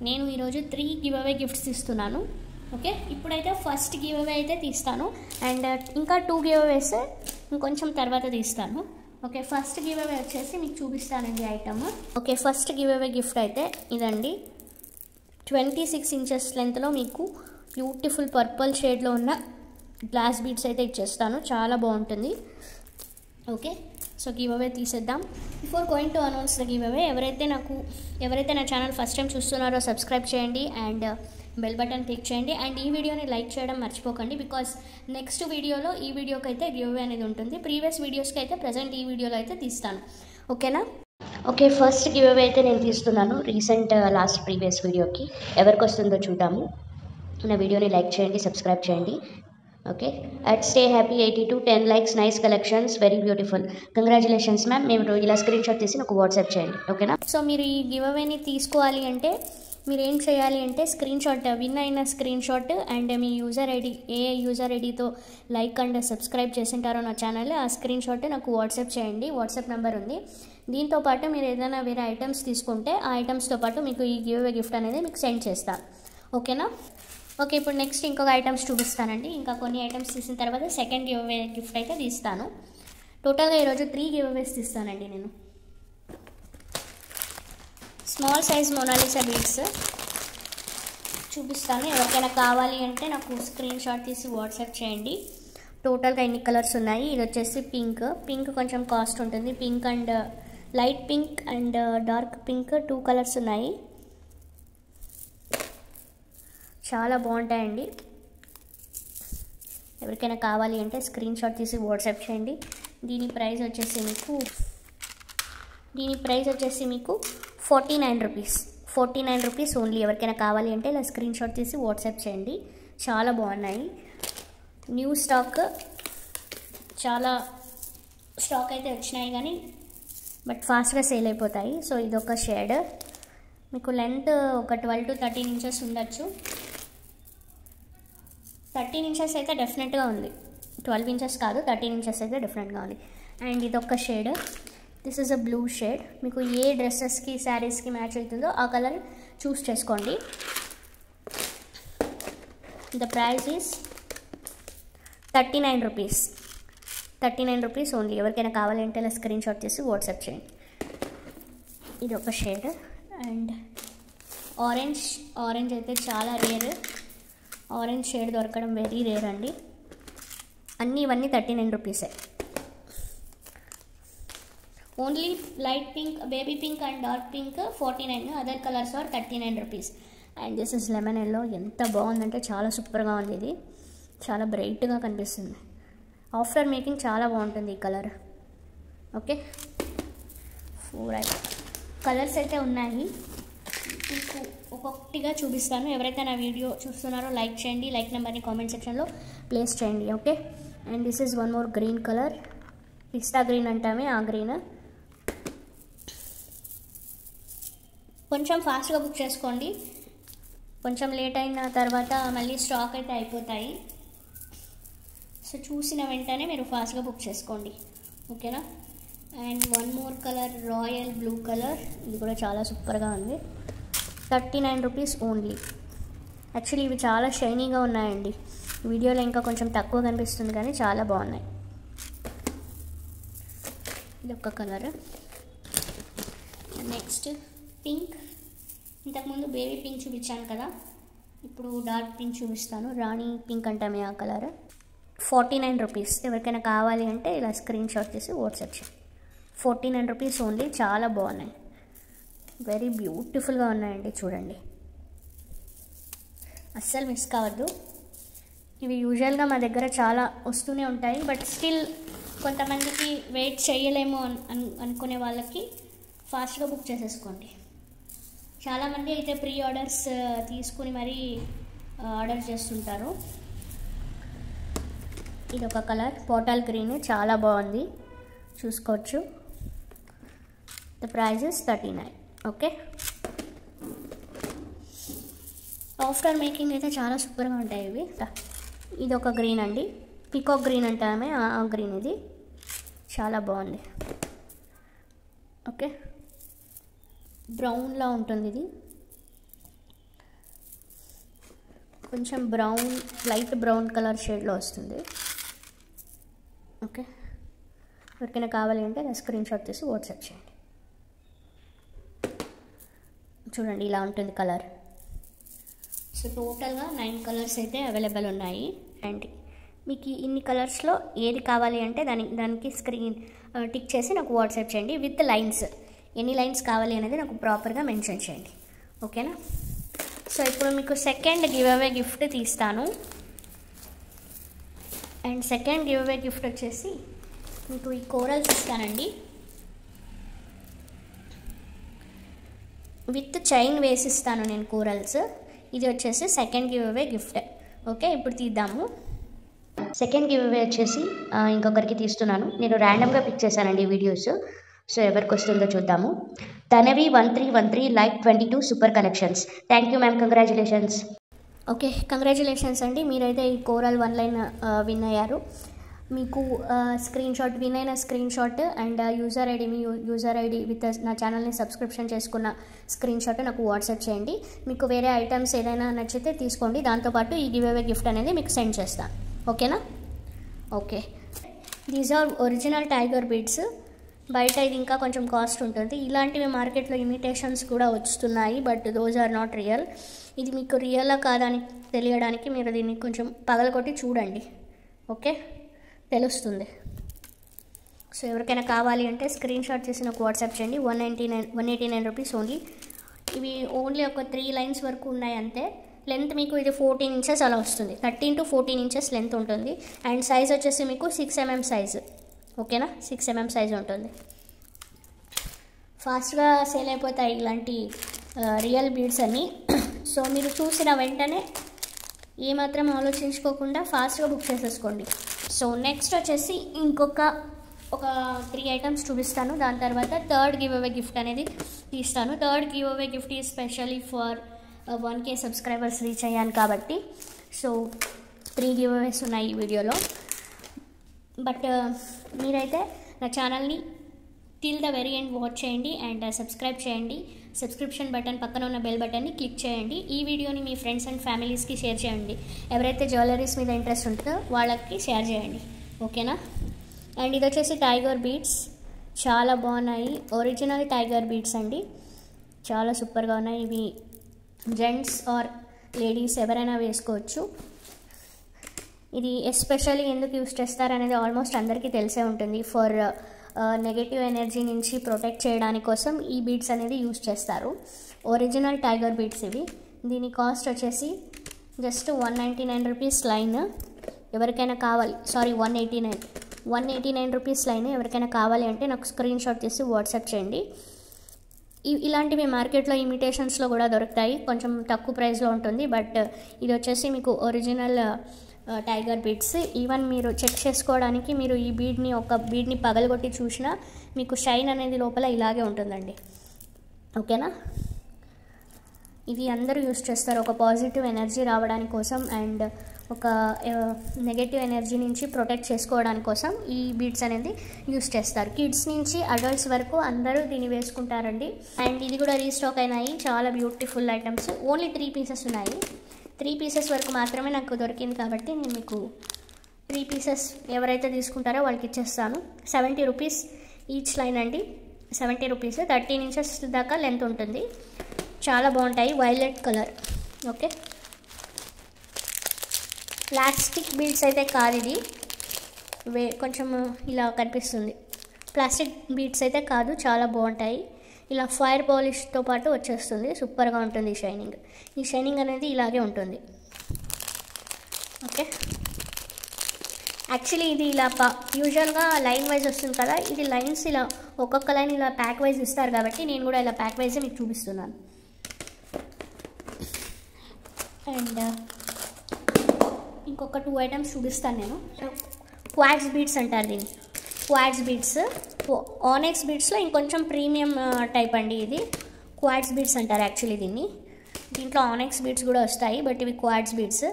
నేను ఈరోజు 3 గివ్ అవే గిఫ్ట్స్ ఇస్తున్నాను. ఓకే, ఇప్పుడైతే ఫస్ట్ గివ్ అవే అయితే తీస్తాను, అండ్ ఇంకా 2 గివ్ అవేస్ ఇంకొంచెం తర్వాత తీస్తాను. ఓకే, ఫస్ట్ గివ్ అవే వచ్చేసి మీకు చూపిస్తానండి item. Okay, first give away gift అయితే ఇదండి. 26 ఇంచెస్ లెంత్లో మీకు బ్యూటిఫుల్ పర్పుల్ షేడ్లో ఉన్న గ్లాస్ బీడ్స్ అయితే ఇచ్చేస్తాను, చాలా బాగుంటుంది. ఓకే, సో గివ్ అవే తీసేద్దాం. Before going to announce the give away, ఎవరైతే నా ఛానల్ ఫస్ట్ టైం చూస్తున్నారో సబ్స్క్రైబ్ చేయండి అండ్ బెల్ బటన్ క్లిక్ చేయండి. అండ్ ఈ వీడియోని లైక్ చేయడం మర్చిపోకండి, బికాస్ నెక్స్ట్ వీడియోలో ఈ వీడియోకి అయితే గివ్ అవే అనేది ఉంటుంది. ప్రీవియస్ వీడియోస్కి అయితే ప్రజెంట్ ఈ వీడియోలో అయితే తీస్తాను. ఓకేనా? ఓకే, ఫస్ట్ గివ్ అవే అయితే నేను తీస్తున్నాను. రీసెంట్ లాస్ట్ ప్రీవియస్ వీడియోకి ఎవరికి వస్తుందో చూద్దాము. నా వీడియోని లైక్ చేయండి, సబ్స్క్రైబ్ చేయండి. Okay, at stay happy 82 10 likes, nice collections, very beautiful, congratulations ma'am. మేము ఇలా స్క్రీన్ షాట్ తీసి నాకు వాట్సాప్ చేయండి. ఓకేనా? సో మీరు ఈ గివ్ అవేని తీసుకోవాలి అంటే మీరు ఏం చేయాలి అంటే స్క్రీన్ షాట్, విన్ అయిన screen shot and me user ID, A user ఐడితో లైక్ అండ్ సబ్స్క్రైబ్ చేసింటారో నా ఛానల్, ఆ స్క్రీన్ షాట్ నాకు వాట్సాప్ చేయండి. వాట్సాప్ నెంబర్ ఉంది. దీంతోపాటు మీరు ఏదైనా వేరే ఐటమ్స్ తీసుకుంటే ఆ ఐటమ్స్తో పాటు మీకు ఈ గివ్ అవే గిఫ్ట్ అనేది మీకు సెండ్ చేస్తాను. ఓకేనా? ఓకే, ఇప్పుడు నెక్స్ట్ ఇంకొక ఐటమ్స్ చూపిస్తానండి. ఇంకా కొన్ని ఐటమ్స్ తీసిన తర్వాత సెకండ్ గివ్ అవే గిఫ్ట్ అయితే తీస్తాను. టోటల్గా ఈరోజు 3 గివ్ అవేస్ తీస్తానండి నేను. స్మాల్ సైజ్ మొనాలిసా బీడ్స్ చూపిస్తాను. ఎవరికైనా కావాలి అంటే నాకు స్క్రీన్ షాట్ తీసి వాట్సాప్ చేయండి. టోటల్గా ఎన్ని కలర్స్ ఉన్నాయి. ఇది వచ్చేసి పింక్ కొంచెం కాస్ట్ ఉంటుంది. Pink and light pink and dark pink 2 colours ఉన్నాయి. చాలా బాగుంటాయండి. ఎవరికైనా కావాలి అంటే స్క్రీన్ షాట్ తీసి వాట్సాప్ చేయండి. దీని ప్రైస్ వచ్చేసి మీకు 49 రూపీస్ ఓన్లీ. ఎవరికైనా కావాలి అంటే ఇలా స్క్రీన్ షాట్ తీసి వాట్సాప్ చేయండి. చాలా బాగున్నాయి. న్యూ స్టాక్, చాలా స్టాక్ అయితే వచ్చినాయి కానీ బట్ ఫాస్ట్గా సేల్ అయిపోతాయి. సో ఇదొక షేడ్, మీకు లెంత్ ఒక 12 to 13 ఇంచెస్ ఉండొచ్చు. 13 ఇంచెస్ అయితే డెఫినెట్గా ఉంది. 12 ఇంచెస్ కాదు, 13 ఇంచెస్ అయితే డెఫినెట్గా ఉంది. అండ్ ఇదొక shade, this is a blue shade. మీకు ఏ డ్రెస్సెస్కి శారీస్కి మ్యాచ్ అవుతుందో ఆ కలర్ చూస్ చేసుకోండి. The price is 39 rupees. 39 rupees only. ఎవరికైనా కావాలంటే ఇలా స్క్రీన్ షాట్ తీసి వాట్సాప్ చేయండి. ఇది ఒక షేడ్. అండ్ ఆరెంజ్ అయితే చాలా రేర్. ఆరెంజ్ షేడ్ దొరకడం వెరీ రేర్ అండి. ఇవన్నీ 39 రూపీసే. Only light pink, baby pink and dark pink 49. Other colours are 39 rupees. And this is lemon yellow. ఎంత బాగుందంటే చాలా సూపర్గా ఉంది. ఇది చాలా బ్రైట్గా కనిపిస్తుంది. ఆఫ్టర్ మేకింగ్ చాలా బాగుంటుంది ఈ కలర్. ఓకే, 4 కలర్స్ అయితే ఉన్నాయి. మీకు ఒక్కొక్కటిగా చూపిస్తాను. ఎవరైతే నా వీడియో చూస్తున్నారో లైక్ చేయండి. లైక్ నెంబర్ని కామెంట్ సెక్షన్లో ప్లేస్ చేయండి. Okay, and this is one more green colour, పిస్తా గ్రీన్ అంటామే ఆ గ్రీన్. కొంచెం ఫాస్ట్గా బుక్ చేసుకోండి. కొంచెం లేట్ అయిన తర్వాత మళ్ళీ స్టాక్ అయితే అయిపోతాయి. సో చూసిన వెంటనే మీరు ఫాస్ట్గా బుక్ చేసుకోండి. ఓకేనా? And one more colour, royal blue colour. ఇది కూడా చాలా సూపర్గా ఉంది. 39 రూపీస్ ఓన్లీ. యాక్చువల్లీ ఇవి చాలా షైనీగా ఉన్నాయండి. వీడియోలో ఇంకా కొంచెం తక్కువ కనిపిస్తుంది కానీ చాలా బాగున్నాయి. ఇది ఒక కలర్. Next pink. ఇంతకుముందు బేబీ పింక్ చూపించాను కదా, ఇప్పుడు డార్క్ పింక్ చూపిస్తాను. రాణి పింక్ అంటామే ఆ కలర్. 49 రూపీస్. ఎవరికైనా కావాలి అంటే ఇలా స్క్రీన్ షాట్ చేసి వాట్సాప్ చేయండి. 49 రూపీస్ ఓన్లీ. చాలా బాగున్నాయి, వెరీ బ్యూటిఫుల్గా ఉన్నాయండి. చూడండి, అస్సలు మిస్ కావద్దు. ఇవి యూజువల్గా మా దగ్గర చాలా వస్తూనే ఉంటాయి, బట్ స్టిల్ కొంతమందికి వెయిట్ చేయలేము అనుకునే వాళ్ళకి ఫాస్ట్గా బుక్ చేసేసుకోండి. చాలామంది అయితే ప్రీ ఆర్డర్స్ తీసుకుని మరీ ఆర్డర్ చేస్తుంటారు. ఇది ఒక కలర్ బాటిల్ గ్రీన్, చాలా బాగుంది, చూసుకోవచ్చు. The price is 39. Okay, after making అయితే చాలా సూపర్గా ఉంటాయి ఇవి. ఇది ఒక గ్రీన్ అండి, పీకాక్ గ్రీన్ అంటామే, ఆ గ్రీన్ ఇది చాలా బాగుంది. ఓకే, బ్రౌన్లా ఉంటుంది, ఇది కొంచెం బ్రౌన్, లైట్ బ్రౌన్ కలర్ షేడ్లో వస్తుంది. ఓకే, ఎవరికైనా కావాలి అంటే నా స్క్రీన్ షాట్ తీసి వాట్సాప్ చేయండి. చూడండి ఇలా ఉంటుంది కలర్. సో టోటల్గా 9 కలర్స్ అయితే అవైలబుల్ ఉన్నాయి. అండ్ మీకు ఇన్ని కలర్స్లో ఏది కావాలి అంటే దానికి స్క్రీన్ టిక్ చేసి నాకు వాట్సాప్ చేయండి విత్ లైన్స్. ఎన్ని లైన్స్ కావాలి అనేది నాకు ప్రాపర్గా మెన్షన్ చేయండి. ఓకేనా? సో ఇప్పుడు మీకు సెకండ్ గివ్ అవే గిఫ్ట్ తీస్తాను. And second give away gift వచ్చేసి మీకు ఈ కోరల్స్ ఇస్తానండి, విత్ చైన్ వేసిస్తాను నేను కోరల్స్. ఇది వచ్చేసి second give away gift. Okay, ఇప్పుడు తీద్దాము. సెకండ్ గివ్ అవే వచ్చేసి ఇంకొకరికి తీస్తున్నాను. నేను ర్యాండమ్గా పిక్ చేశానండి వీడియోస్. సో ఎవరికి వస్తుందో చూద్దాము. తనవి 1313 like 22 super collections. Thank you ma'am, congratulations. Okay, congratulations అండి, మీరైతే ఈ కోరల్ 1 లైన్ విన్ అయ్యారు. మీకు స్క్రీన్ షాట్, విన్ అయిన screen shot and user ID, me user ID with నా ఛానల్ని సబ్స్క్రిప్షన్ చేసుకున్న స్క్రీన్ షాట్ నాకు వాట్సాప్ చేయండి. మీకు వేరే ఐటమ్స్ ఏదైనా నచ్చితే తీసుకోండి, దాంతోపాటు ఈ గివ్ అవే గిఫ్ట్ అనేది మీకు సెండ్ చేస్తాను. ఓకేనా? Okay, these are original tiger beads. బయట ఇది ఇంకా కొంచెం కాస్ట్ ఉంటుంది. ఇలాంటివి మార్కెట్లో ఇమిటేషన్స్ కూడా వస్తున్నాయి, but those are not real. ఇది మీకు రియలా కాదని తెలియడానికి మీరు దీన్ని కొంచెం పగలగొట్టి చూడండి. ఓకే, తెలుస్తుంది. సో ఎవరికైనా కావాలి అంటే స్క్రీన్ షాట్ చేసి నాకు వాట్సాప్ చేయండి. 189 రూపీస్ ఓన్లీ. ఇవి ఓన్లీ ఒక 3 లైన్స్ వరకు ఉన్నాయి అంతే. లెంత్ మీకు ఇది 14 ఇంచెస్ అలా వస్తుంది, 13 to 14 ఇంచెస్ లెంత్ ఉంటుంది. అండ్ సైజ్ వచ్చేసి మీకు 6 mm సైజు. ఓకేనా? 6 mm సైజు ఉంటుంది. ఫాస్ట్గా సేల్ అయిపోతాయి ఇలాంటి రియల్ బీడ్స్ అన్నీ. సో మీరు చూసిన వెంటనే ఏమాత్రం ఆలోచించుకోకుండా ఫాస్ట్గా బుక్ చేసేసుకోండి. సో నెక్స్ట్ వచ్చేసి ఇంకొక 3 ఐటమ్స్ చూపిస్తాను. దాని తర్వాత థర్డ్ గివ్ అవే గిఫ్ట్ అనేది తీస్తాను. థర్డ్ గివ్ అవే గిఫ్ట్ ఈ specially for 1K subscribers reach అయ్యాను కాబట్టి. సో 3 గివ్ అవేస్ ఉన్నాయి ఈ వీడియోలో. బట్ మీరైతే నా ఛానల్ని till the very end watch చేయండి అండ్ సబ్స్క్రైబ్ చేయండి. సబ్స్క్రిప్షన్ బటన్ పక్కన ఉన్న బెల్ బటన్ని క్లిక్ చేయండి. ఈ వీడియోని మీ ఫ్రెండ్స్ అండ్ ఫ్యామిలీస్కి షేర్ చేయండి. ఎవరైతే జ్యువెలరీస్ మీద ఇంట్రెస్ట్ ఉంటుందో వాళ్ళకి షేర్ చేయండి. ఓకేనా? అండ్ ఇది వచ్చేసి టైగర్ బీడ్స్, చాలా బాగున్నాయి. ఒరిజినల్ టైగర్ బీడ్స్ అండి, చాలా సూపర్గా ఉన్నాయి. ఇవి జెంట్స్ ఆర్ లేడీస్ ఎవరైనా వేసుకోవచ్చు. ఇది ఎస్పెషల్లీ ఎందుకు యూస్ చేస్తారనేది ఆల్మోస్ట్ అందరికీ తెలిసే ఉంటుంది. ఫర్ నెగటివ్ ఎనర్జీ నుంచి ప్రొటెక్ట్ చేయడానికి కోసం ఈ బీడ్స్ అనేది యూస్ చేస్తారు. ఒరిజినల్ టైగర్ బీడ్స్ ఇవి. దీని కాస్ట్ వచ్చేసి జస్ట్ 199 రూపీస్ లైన్. ఎవరికైనా కావాలి, సారీ 189 రూపీస్ లైన్. ఎవరికైనా కావాలి అంటే నాకు స్క్రీన్ షాట్ తీసి వాట్సాప్ చేయండి. ఇలాంటివి మార్కెట్లో ఇమిటేషన్స్లో కూడా దొరుకుతాయి, కొంచెం తక్కువ ప్రైస్లో ఉంటుంది. బట్ ఇది వచ్చేసి మీకు ఒరిజినల్ టైగర్ బీడ్స్. ఈవెన్ మీరు చెక్ చేసుకోవడానికి మీరు ఈ బీడ్ని పగలగొట్టి చూసినా మీకు షైన్ అనేది లోపల ఇలాగే ఉంటుందండి. ఓకేనా? ఇవి అందరూ యూస్ చేస్తారు ఒక పాజిటివ్ ఎనర్జీ రావడానికి కోసం అండ్ ఒక నెగటివ్ ఎనర్జీ నుంచి ప్రొటెక్ట్ చేసుకోవడానికి కోసం ఈ బీడ్స్ అనేది యూస్ చేస్తారు. కిడ్స్ నుంచి అడల్ట్స్ వరకు అందరూ దీన్ని వేసుకుంటారండి. అండ్ ఇది కూడా రీస్టాక్ అయినాయి, చాలా బ్యూటిఫుల్ ఐటమ్స్. ఓన్లీ 3 పీసెస్ ఉన్నాయి. 3 పీసెస్ వరకు మాత్రమే నాకు దొరికింది కాబట్టి నేను మీకు 3 పీసెస్ ఎవరైతే తీసుకుంటారో వాళ్ళకి ఇచ్చేస్తాను. 70 రూపీస్ ఈచ్ లైన్ అండి, 70 రూపీస్. 13 ఇంచెస్ దాకా లెంత్ ఉంటుంది. చాలా బాగుంటాయి, violet colour. Okay, plastic beads అయితే కాదు, ఇది కొంచెం ఇలా కనిపిస్తుంది. ప్లాస్టిక్ బీడ్స్ అయితే కాదు, చాలా బాగుంటాయి. ఇలా ఫైర్ పాలిష్తో పాటు వచ్చేస్తుంది, సూపర్గా ఉంటుంది షైనింగ్. ఈ షైనింగ్ అనేది ఇలాగే ఉంటుంది. ఓకే, యాక్చువల్లీ ఇది ఇలా యూజువల్గా లైన్ వైజ్ వస్తుంది కదా, ఇది లైన్స్ ఇలా ఒక్కొక్క లైన్ ఇలా ప్యాక్ వైజ్ ఇస్తారు కాబట్టి నేను కూడా ఇలా ప్యాక్ వైజ్ మీకు చూపిస్తున్నాను. అండ్ ఇంకొక 2 ఐటమ్స్ చూపిస్తాను నేను. క్వాడ్స్ బీడ్స్ అంటారు దీన్ని. క్వాడ్స్ బీడ్స్ ఆనెక్స్ బీడ్స్లో ఇంకొంచెం ప్రీమియం టైప్ అండి ఇది. క్వాడ్స్ బీడ్స్ అంటారు యాక్చువల్లీ దీన్ని. దీంట్లో ఆనెక్స్ బీడ్స్ కూడా వస్తాయి, బట్ ఇవి క్వాడ్స్ బీడ్స్.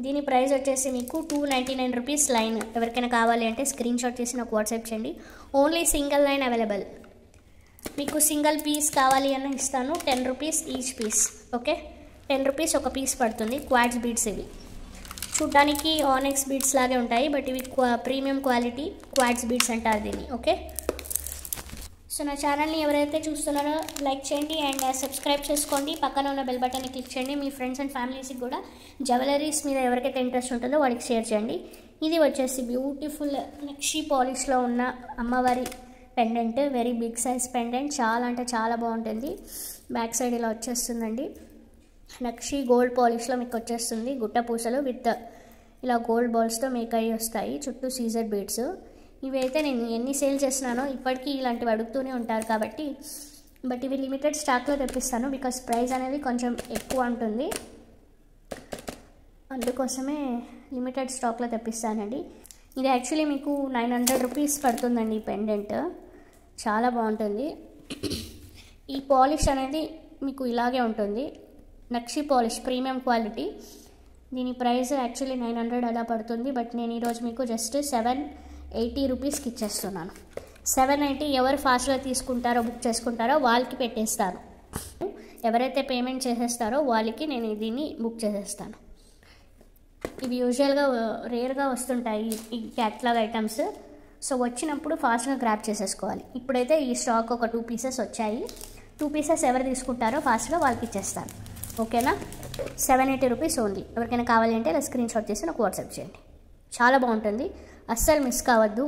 దీని ప్రైస్ వచ్చేసి మీకు 299 రూపీస్ లైన్. ఎవరికైనా కావాలి అంటే స్క్రీన్ షాట్ చేసి నాకు వాట్సాప్ చేయండి. Only single line available. మీకు సింగిల్ పీస్ కావాలి అని ఇస్తాను, 10 rupees each piece. Okay, 10 rupees ఒక పీస్ పడుతుంది. క్వాడ్స్ బీడ్స్ ఇవి చూడ్డానికి ఆనెక్స్ బీడ్స్ లాగే ఉంటాయి, బట్ ఇవి ప్రీమియం క్వాలిటీ క్వాడ్స్ బీడ్స్ అంటారు దీన్ని. ఓకే, సో నా ఛానల్ని ఎవరైతే చూస్తున్నారో లైక్ చేయండి అండ్ సబ్స్క్రైబ్ చేసుకోండి. పక్కన ఉన్న బెల్ బటన్ని క్లిక్ చేయండి. మీ ఫ్రెండ్స్ అండ్ ఫ్యామిలీస్కి కూడా జ్యువెలరీస్ మీద ఎవరికైతే ఇంట్రెస్ట్ ఉంటుందో వాళ్ళకి షేర్ చేయండి. ఇది వచ్చేసి బ్యూటిఫుల్ నక్షి పాలిష్లో ఉన్న అమ్మవారి pendant, very big size pendant. చాలా అంటే చాలా బాగుంటుంది. బ్యాక్ సైడ్ ఇలా వచ్చేస్తుందండి. నక్షి గోల్డ్ పాలిష్లో మీకు వచ్చేస్తుంది. గుట్ట పూసలు విత్ ఇలా గోల్డ్ బాల్స్తో మేక్ అయ్యి వస్తాయి. చుట్టూ సీజర్ బీడ్స్. ఇవి అయితే నేను ఎన్ని సేల్ చేస్తున్నానో ఇప్పటికీ ఇలాంటివి అడుగుతూనే ఉంటారు కాబట్టి, బట్ ఇవి లిమిటెడ్ స్టాక్లో తెప్పిస్తాను బికాస్ ప్రైస్ అనేది కొంచెం ఎక్కువ ఉంటుంది, అందుకోసమే లిమిటెడ్ స్టాక్లో తెప్పిస్తానండి. ఇది యాక్చువల్లీ మీకు 900 రూపీస్ పడుతుందండి ఈ పెండెంట్. చాలా బాగుంటుంది. ఈ పాలిష్ అనేది మీకు ఇలాగే ఉంటుంది. నక్షి పాలిష్ ప్రీమియం క్వాలిటీ. దీని ప్రైస్ యాక్చువల్లీ 900 అలా పడుతుంది, బట్ నేను ఈరోజు మీకు జస్ట్ 780 రూపీస్కి ఇచ్చేస్తున్నాను. 780 ఎవరు ఫాస్ట్గా తీసుకుంటారో బుక్ చేసుకుంటారో వాళ్ళకి పెట్టేస్తాను. ఎవరైతే పేమెంట్ చేసేస్తారో వాళ్ళకి నేను దీన్ని బుక్ చేసేస్తాను. ఇవి యూజువల్గా రేర్గా వస్తుంటాయి ఈ క్యాట్లాగ్ ఐటమ్స్. సో వచ్చినప్పుడు ఫాస్ట్గా గ్రాప్ చేసేసుకోవాలి. ఇప్పుడైతే ఈ స్టాక్ ఒక 2 పీసెస్ వచ్చాయి. 2 పీసెస్ ఎవరు తీసుకుంటారో ఫాస్ట్గా వాళ్ళకి ఇచ్చేస్తాను. ఓకేనా, 780 రూపీస్ ఓన్లీ. ఎవరికైనా కావాలి అంటే ఇలా స్క్రీన్ షాట్ చేసి నాకు వాట్సాప్ చేయండి. చాలా బాగుంటుంది. అస్సలు మిస్ కావద్దు,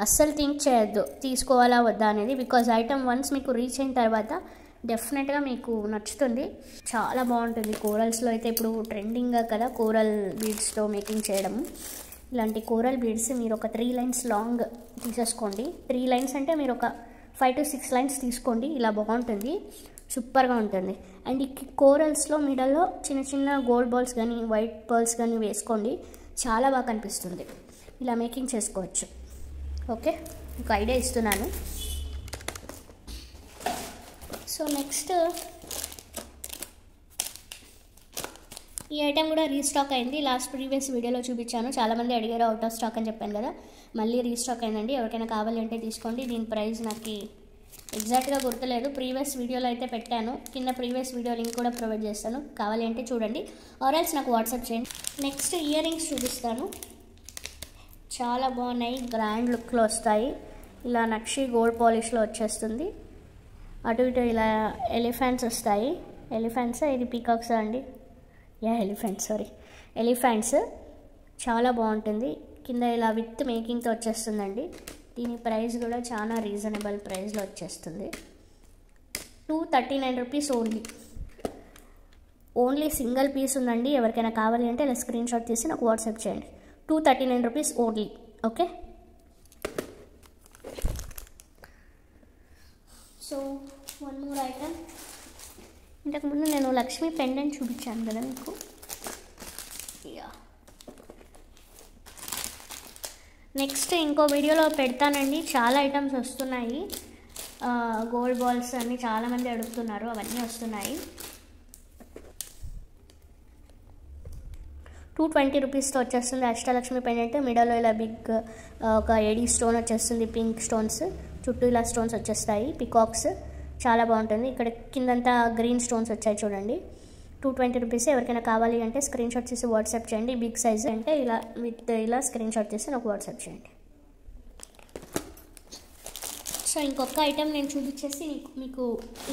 అస్సలు థింక్ చేయొద్దు తీసుకోవాలా వద్దా అనేది. బికాజ్ ఐటమ్ వన్స్ మీకు రీచ్ అయిన తర్వాత డెఫినెట్గా మీకు నచ్చుతుంది. చాలా బాగుంటుంది. కోరల్స్లో అయితే ఇప్పుడు ట్రెండింగ్గా కదా కోరల్ బీడ్స్తో మేకింగ్ చేయడం. ఇలాంటి కోరల్ బీడ్స్ మీరు ఒక 3 లైన్స్ లాంగ్ తీసేసుకోండి. 3 లైన్స్ అంటే మీరు ఒక 5 to 6 లైన్స్ తీసుకోండి. ఇలా బాగుంటుంది, సూపర్గా ఉంటుంది. అండ్ ఈ కోరల్స్లో మిడల్లో చిన్న చిన్న గోల్డ్ బాల్స్ కానీ వైట్ పర్ల్స్ కానీ వేసుకోండి. చాలా బాగా కనిపిస్తుంది. ఇలా మేకింగ్ చేసుకోవచ్చు. ఓకే, ఒక ఐడియా ఇస్తున్నాను. సో నెక్స్ట్ ఈ ఐటెం కూడా రీస్టాక్ అయింది. ప్రీవియస్ వీడియోలో చూపించాను, చాలామంది అడిగారు అవుట్ ఆఫ్ స్టాక్ అని చెప్పాను కదా, మళ్ళీ రీస్టాక్ అయిందండి. ఎవరికైనా కావాలి అంటే తీసుకోండి. దీని ప్రైస్ నాకు ఎగ్జాక్ట్గా గుర్తులేదు, ప్రీవియస్ వీడియోలో అయితే పెట్టాను. కింద ప్రీవియస్ వీడియో లింక్ కూడా ప్రొవైడ్ చేస్తాను, కావాలి అంటే చూడండి, ఆర్ఎల్స్ నాకు వాట్సాప్ చేయండి. నెక్స్ట్ ఇయర్ రింగ్స్ చూపిస్తాను. చాలా బాగున్నాయి, గ్రాండ్ లుక్లో వస్తాయి. ఇలా నక్షి గోల్డ్ పాలిష్లో వచ్చేస్తుంది. అటు ఇటు ఇలా ఎలిఫెంట్స్ వస్తాయి. ఎలిఫెంట్స్, ఇది పీకాక్స్ అండి, ఎలిఫెంట్స్. చాలా బాగుంటుంది. కింద ఇలా విత్ మేకింగ్తో వచ్చేస్తుందండి. దీని ప్రైస్ కూడా చాలా రీజనబుల్ ప్రైస్లో వచ్చేస్తుంది. 239 రూపీస్ ఓన్లీ సింగిల్ పీస్ ఉందండి. ఎవరికైనా కావాలి అంటే ఇలా స్క్రీన్ షాట్ తీసి నాకు వాట్సాప్ చేయండి. 239 rupees only. Okay, so one more item. ఇంతకుముందు నేను లక్ష్మీ పెండెంట్ చూపించాను కదా మీకు. నెక్స్ట్ ఇంకో వీడియోలో పెడతానండి. చాలా ఐటమ్స్ వస్తున్నాయి. గోల్డ్ బాల్స్ అన్నీ చాలామంది అడుగుతున్నారు, అవన్నీ వస్తున్నాయి. 220 రూపీస్తో వచ్చేస్తుంది అష్టలక్ష్మి పెండెంట్. మిడల్లో ఇలా బిగ్ ఒక ఏడీ స్టోన్ వచ్చేస్తుంది, పింక్ స్టోన్స్, చుట్టూ ఇలా స్టోన్స్ వచ్చేస్తాయి, పికాక్స్. చాలా బాగుంటుంది. ఇక్కడ కిందంతా గ్రీన్ స్టోన్స్ వచ్చాయి చూడండి. 220 రూపీస్. ఎవరికైనా కావాలి అంటే స్క్రీన్ షాట్ చేసి వాట్సాప్ చేయండి. బిగ్ సైజ్ అంటే ఇలా విత్ ఇలా స్క్రీన్ షాట్ చేసి నాకు వాట్సాప్ చేయండి. సో ఇంకొక ఐటెం నేను చూపించేసి మీకు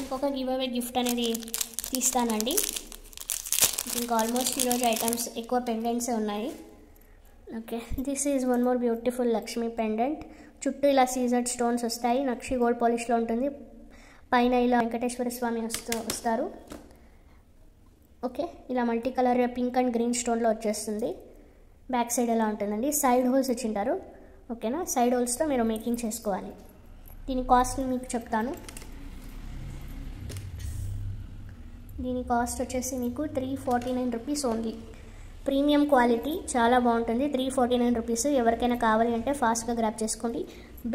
ఇంకొక గివ్ అవే గిఫ్ట్ అనేది తీస్తానండి. ఇంకా ఆల్మోస్ట్ ఈరోజు ఐటమ్స్ ఎక్కువ పెండెంట్సే ఉన్నాయి. Okay, this is one more beautiful Lakshmi pendant. చుట్టూ ఇలా సీజర్డ్ స్టోన్స్ వస్తాయి. నక్షి గోల్డ్ పాలిష్లో ఉంటుంది. పైన ఇలా వెంకటేశ్వర స్వామి వస్తారు. ఓకే, ఇలా multi colour pink and green స్టోన్లో వచ్చేస్తుంది. బ్యాక్ సైడ్ ఎలా ఉంటుందండి, సైడ్ హోల్స్ ఇచ్చింటారు. ఓకేనా, సైడ్ హోల్స్తో మీరు మేకింగ్ చేసుకోవాలి. దీని కాస్ట్ మీకు చెప్తాను. దీని కాస్ట్ వచ్చేసి మీకు 349 రూపీస్ ఓన్లీ. ప్రీమియం క్వాలిటీ చాలా బాగుంటుంది. 349 రూపీస్. ఎవరికైనా కావాలి అంటే ఫాస్ట్గా గ్రాప్ చేసుకోండి.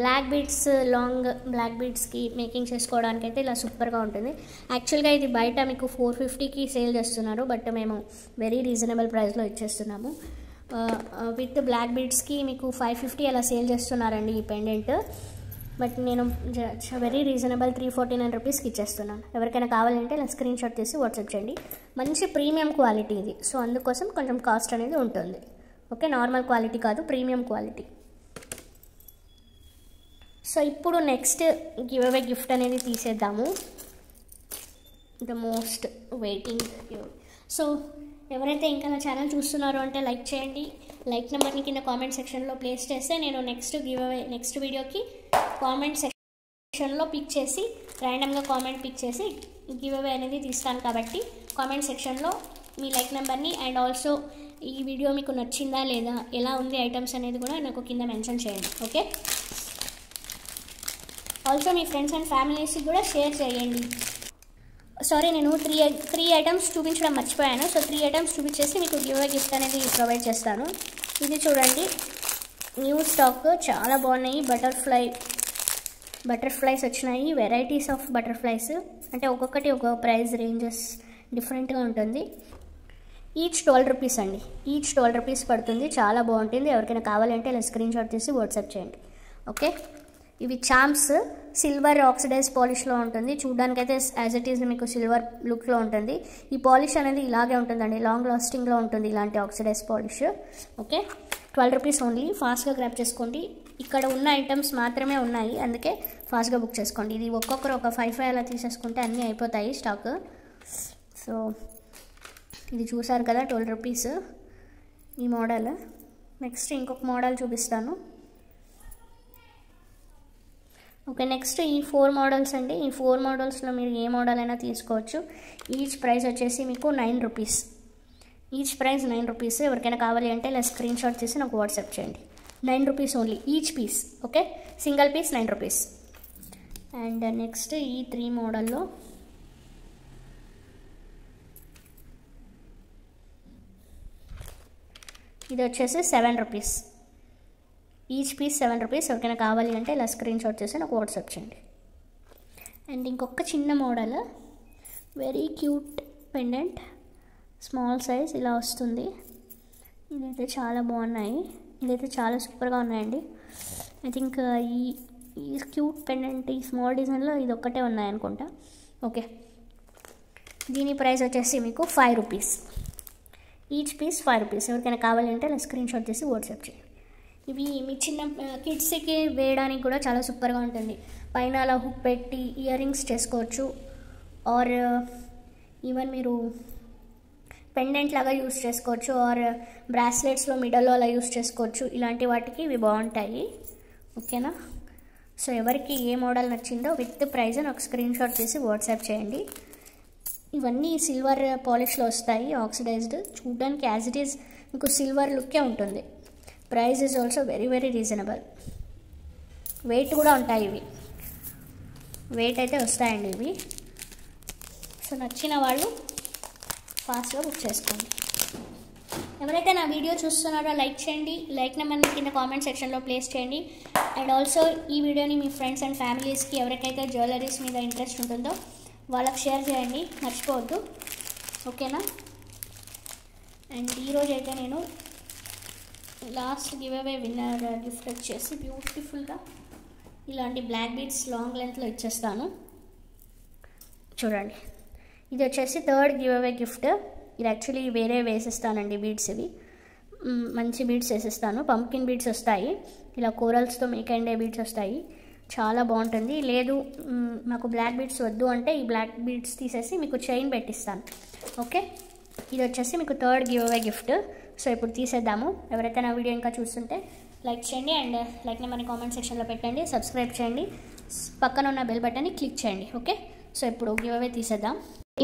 బ్లాక్ బీడ్స్, లాంగ్ బ్లాక్ బీడ్స్కి మేకింగ్ చేసుకోవడానికి అయితే ఇలా సూపర్గా ఉంటుంది. యాక్చువల్గా ఇది బయట మీకు 450కి సేల్ చేస్తున్నారు, బట్ మేము వెరీ రీజనబుల్ ప్రైస్లో ఇచ్చేస్తున్నాము. విత్ బ్లాక్ బీడ్స్కి మీకు 550 అలా సేల్ చేస్తున్నారండి ఈ పెండెంట్, బట్ నేను వెరీ రీజనబుల్ 349 రూపీస్కి ఇచ్చేస్తున్నాను. ఎవరికైనా కావాలంటే ఇలా స్క్రీన్ షాట్ తీసి వాట్సాప్ చేయండి. మంచి ప్రీమియం క్వాలిటీ ఇది, సో అందుకోసం కొంచెం కాస్ట్ అనేది ఉంటుంది. ఓకే, నార్మల్ క్వాలిటీ కాదు, ప్రీమియం క్వాలిటీ. సో ఇప్పుడు నెక్స్ట్ గివ్ అవే గిఫ్ట్ అనేది తీసేద్దాము. The most waiting. సో ఎవరైతే ఇంకా నా ఛానల్ చూస్తున్నారో అంటే లైక్ చేయండి. లైక్ నెంబర్ని కింద కామెంట్ సెక్షన్లో ప్లేస్ చేస్తే నేను నెక్స్ట్ వీడియోకి కామెంట్ సెక్షన్లో పిక్ చేసి ర్యాండమ్గా కామెంట్ పిక్ చేసి గివ్ అవే అనేది తీస్తాను. కాబట్టి కామెంట్ సెక్షన్లో మీ లైక్ నెంబర్ని అండ్ ఆల్సో ఈ వీడియో మీకు నచ్చిందా లేదా, ఎలా ఉంది ఐటమ్స్ అనేది కూడా నాకు కింద మెన్షన్ చేయండి. ఓకే, ఆల్సో మీ ఫ్రెండ్స్ అండ్ ఫ్యామిలీస్కి కూడా షేర్ చేయండి. సారీ, నేను త్రీ ఐటమ్స్ చూపించడం మర్చిపోయాను. సో 3 ఐటమ్స్ చూపించేసి మీకు గివ్ అవే గిఫ్ట్ అనేది ప్రొవైడ్ చేస్తాను. ఇది చూడండి, న్యూ స్టాక్, చాలా బాగున్నాయి. బటర్ఫ్లైస్ వచ్చినాయి. వెరైటీస్ ఆఫ్ బటర్ఫ్లైస్, అంటే ఒక్కొక్కటి ఒక్కొక్క ప్రైస్ రేంజెస్ డిఫరెంట్గా ఉంటుంది. ఈచ్ 12 రూపీస్ అండి. ఈచ్ 12 రూపీస్ పడుతుంది. చాలా బాగుంటుంది. ఎవరికైనా కావాలంటే ఇలా స్క్రీన్ షాట్ తీసి వాట్సాప్ చేయండి. ఓకే, ఇవి చాంప్స్, సిల్వర్ ఆక్సిడైజ్ పాలిష్లో ఉంటుంది. చూడడానికైతే యాజ్ ఇట్ ఈజ్ మీకు సిల్వర్ లుక్లో ఉంటుంది. ఈ పాలిష్ అనేది ఇలాగే ఉంటుందండి, లాంగ్ లాస్టింగ్లో ఉంటుంది ఇలాంటి oxidise polish. Okay, 12 rupees only. ఫాస్ట్గా గ్రాప్ చేసుకోండి. ఇక్కడ ఉన్న ఐటమ్స్ మాత్రమే ఉన్నాయి, అందుకే ఫాస్ట్గా బుక్ చేసుకోండి. ఇది ఒక్కొక్కరు ఒక 5 అలా తీసేసుకుంటే అన్నీ అయిపోతాయి స్టాక్. సో ఇది చూసారు కదా, 12 రూపీస్ ఈ మోడల్. నెక్స్ట్ ఇంకొక మోడల్ చూపిస్తాను. ఓకే, నెక్స్ట్ ఈ 4 మోడల్స్ అండి. ఈ 4 మోడల్స్లో మీరు ఏ మోడల్ అయినా తీసుకోవచ్చు. ఈచ్ ప్రైస్ వచ్చేసి మీకు 9 రూపీస్. Each price 9 rupees. ఎవరికైనా కావాలి అంటే ఇలా స్క్రీన్ షాట్ తీసి నాకు వాట్సాప్ చేయండి. 9 rupees only each piece. Okay, single piece 9 rupees. And next ఈ 3 మోడల్లో ఇది వచ్చేసి 7 రూపీస్. Each piece 7 rupees. ఎవరికైనా కావాలి అంటే ఇలా స్క్రీన్ షాట్ చేసి నాకు వాట్సాప్ చేయండి. అండ్ ఇంకొక చిన్న model, very cute pendant, small size ఇలా వస్తుంది. ఇదైతే చాలా బాగున్నాయి. ఇదైతే చాలా సూపర్గా ఉన్నాయండి. ఐ థింక్ ఈ క్యూట్ పెండెంట్ ఈ స్మాల్ డిజైన్లో ఇది ఒక్కటే ఉన్నాయనుకుంటా. ఓకే, దీని ప్రైస్ వచ్చేసి మీకు 5 రూపీస్. Each piece 5 rupees. ఎవరికైనా కావాలి అంటే ఇలా స్క్రీన్ షాట్ చేసి వాట్సాప్ చేయండి. ఇవి మీ చిన్న కిడ్స్కి వేయడానికి కూడా చాలా సూపర్గా ఉంటుంది. పైన అలా హుక్ పెట్టి ఇయర్ రింగ్స్ చేసుకోవచ్చు, ఆర్ ఈవెన్ మీరు పెండెంట్ లాగా యూస్ చేసుకోవచ్చు, ఆర్ బ్రాస్లెట్స్లో మిడల్లో అలా యూస్ చేసుకోవచ్చు. ఇలాంటి వాటికి ఇవి బాగుంటాయి. ఓకేనా, సో ఎవరికి ఏ మోడల్ నచ్చిందో విత్ ప్రైజ్ నాకు స్క్రీన్ షాట్ తీసి వాట్సాప్ చేయండి. ఇవన్నీ సిల్వర్ పాలిష్లో వస్తాయి, ఆక్సిడైజ్డ్. చూడడానికి యాజ్ ఇట్ ఈజ్ మీకు సిల్వర్ లుక్కే ఉంటుంది. Price is also very very reasonable. Weight కూడా ఉంటాయి ఇవి, వెయిట్ అయితే వస్తాయండి ఇవి. సో నచ్చిన వాళ్ళు ఫాస్ట్గా బుక్ చేసుకోండి. ఎవరైతే నా వీడియో చూస్తున్నారో లైక్ చేయండి. లైక్ నెంబర్ని కింద కామెంట్ సెక్షన్లో ప్లేస్ చేయండి. అండ్ ఆల్సో ఈ వీడియోని మీ ఫ్రెండ్స్ అండ్ ఫ్యామిలీస్కి ఎవరికైతే జ్యువెలరీస్ మీద ఇంట్రెస్ట్ ఉంటుందో వాళ్ళకి షేర్ చేయండి, మర్చిపోవద్దు. ఓకేనా, అండ్ ఈరోజు అయితే నేను last give away winner gift వచ్చేసి బ్యూటిఫుల్గా ఇలాంటి బ్లాక్ బీడ్స్ లాంగ్ లెంత్లో ఇచ్చేస్తాను. చూడండి, ఇది వచ్చేసి 3rd గివ్ అవే గిఫ్ట్. ఇది యాక్చువల్లీ వేరే వేసిస్తానండి బీడ్స్. ఇవి మంచి బీడ్స్ వేసిస్తాను. పంప్కిన్ బీడ్స్ వస్తాయి, ఇలా కోరల్స్తో మేక్ అండ్ డే బీడ్స్ వస్తాయి. చాలా బాగుంటుంది. లేదు నాకు బ్లాక్ బీడ్స్ వద్దు అంటే ఈ బ్లాక్ బీడ్స్ తీసేసి మీకు చైన్ పెట్టిస్తాను. ఓకే, ఇది వచ్చేసి మీకు 3rd give away gift. So ఇప్పుడు తీసేద్దాము. ఎవరైతే నా వీడియో ఇంకా చూస్తుంటే లైక్ చేయండి అండ్ లైక్ నెంబర్ని కామెంట్ సెక్షన్లో పెట్టండి, సబ్స్క్రైబ్ చేయండి, పక్కన ఉన్న బెల్ బటన్ని క్లిక్ చేయండి. ఓకే, సో ఇప్పుడు గివ్ అవే తీసేద్దాం.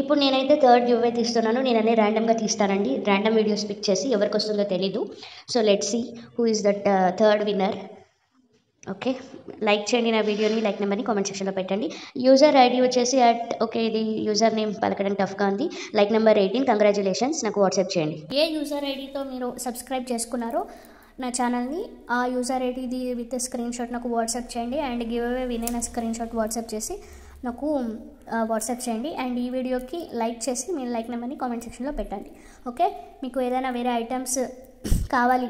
ఇప్పుడు నేనైతే 3rd గివ్ అవే తీస్తున్నాను. నేను అన్నీ ర్యాండమ్గా తీస్తానండి. ర్యాండమ్ వీడియోస్ పిక్ చేసి ఎవరికి వస్తుందో తెలీదు. So let's see who is that 3rd winner. Okay, like చేయండి నా వీడియోని, లైక్ నెంబర్ని కామెంట్ సెక్షన్లో పెట్టండి. యూజర్ ఐడి వచ్చేసి ఓకే, ఇది యూజర్ నేమ్ పలకడం టఫ్గా ఉంది. Like number 18. కంగ్రాచులేషన్స్, నాకు వాట్సాప్ చేయండి. ఏ యూజర్ ఐడితో మీరు సబ్స్క్రైబ్ చేసుకున్నారో నా ఛానల్ని, ఆ యూజర్ ఐడిది విత్ స్క్రీన్ షాట్ నాకు వాట్సాప్ చేయండి. అండ్ గివ్ అవే వినైన స్క్రీన్ షాట్ వాట్సాప్ చేసి నాకు వాట్సాప్ చేయండి. అండ్ ఈ వీడియోకి లైక్ చేసి మీ లైక్ నెంబర్ని కామెంట్ సెక్షన్లో పెట్టండి. ఓకే, మీకు ఏదైనా వేరే ఐటమ్స్ కావాలి,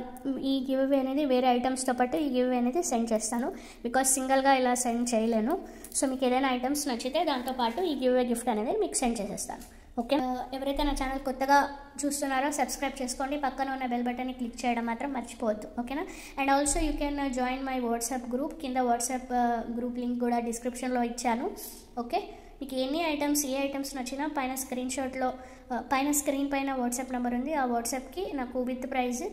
ఈ గివ్ అవే అనేది వేరే ఐటమ్స్తో పాటు ఈ గివ్ అవే అనేది సెండ్ చేస్తాను. బికాస్ సింగిల్గా ఇలా సెండ్ చేయలేను. సో మీకు ఏదైనా ఐటమ్స్ నచ్చితే దాంతోపాటు ఈ గివ్ అవే గిఫ్ట్ అనేది మీకు సెండ్ చేసేస్తాను. ఓకే, ఎవరైతే నా ఛానల్ కొత్తగా చూస్తున్నారో సబ్స్క్రైబ్ చేసుకోండి. పక్కన ఉన్న బెల్ బటన్ని క్లిక్ చేయడం మాత్రం మర్చిపోవద్దు. ఓకేనా? And also you can join my WhatsApp group. కింద వాట్సాప్ గ్రూప్ లింక్ కూడా డిస్క్రిప్షన్లో ఇచ్చాను. ఓకే, మీకు ఏ ఐటమ్స్ నచ్చినా పైన స్క్రీన్ పైన వాట్సాప్ నెంబర్ ఉంది. ఆ వాట్సాప్కి నాకు విత్ ప్రైజ్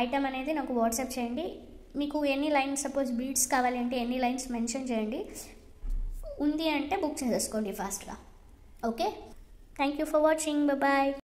ఐటమ్ అనేది నాకు వాట్సాప్ చేయండి. మీకు ఎన్ని లైన్స్, సపోజ్ బీడ్స్ కావాలి అంటే ఎన్ని లైన్స్ మెన్షన్ చేయండి. ఉంది అంటే బుక్ చేసేసుకోండి ఫాస్ట్గా. Okay, thank you for watching. Bye.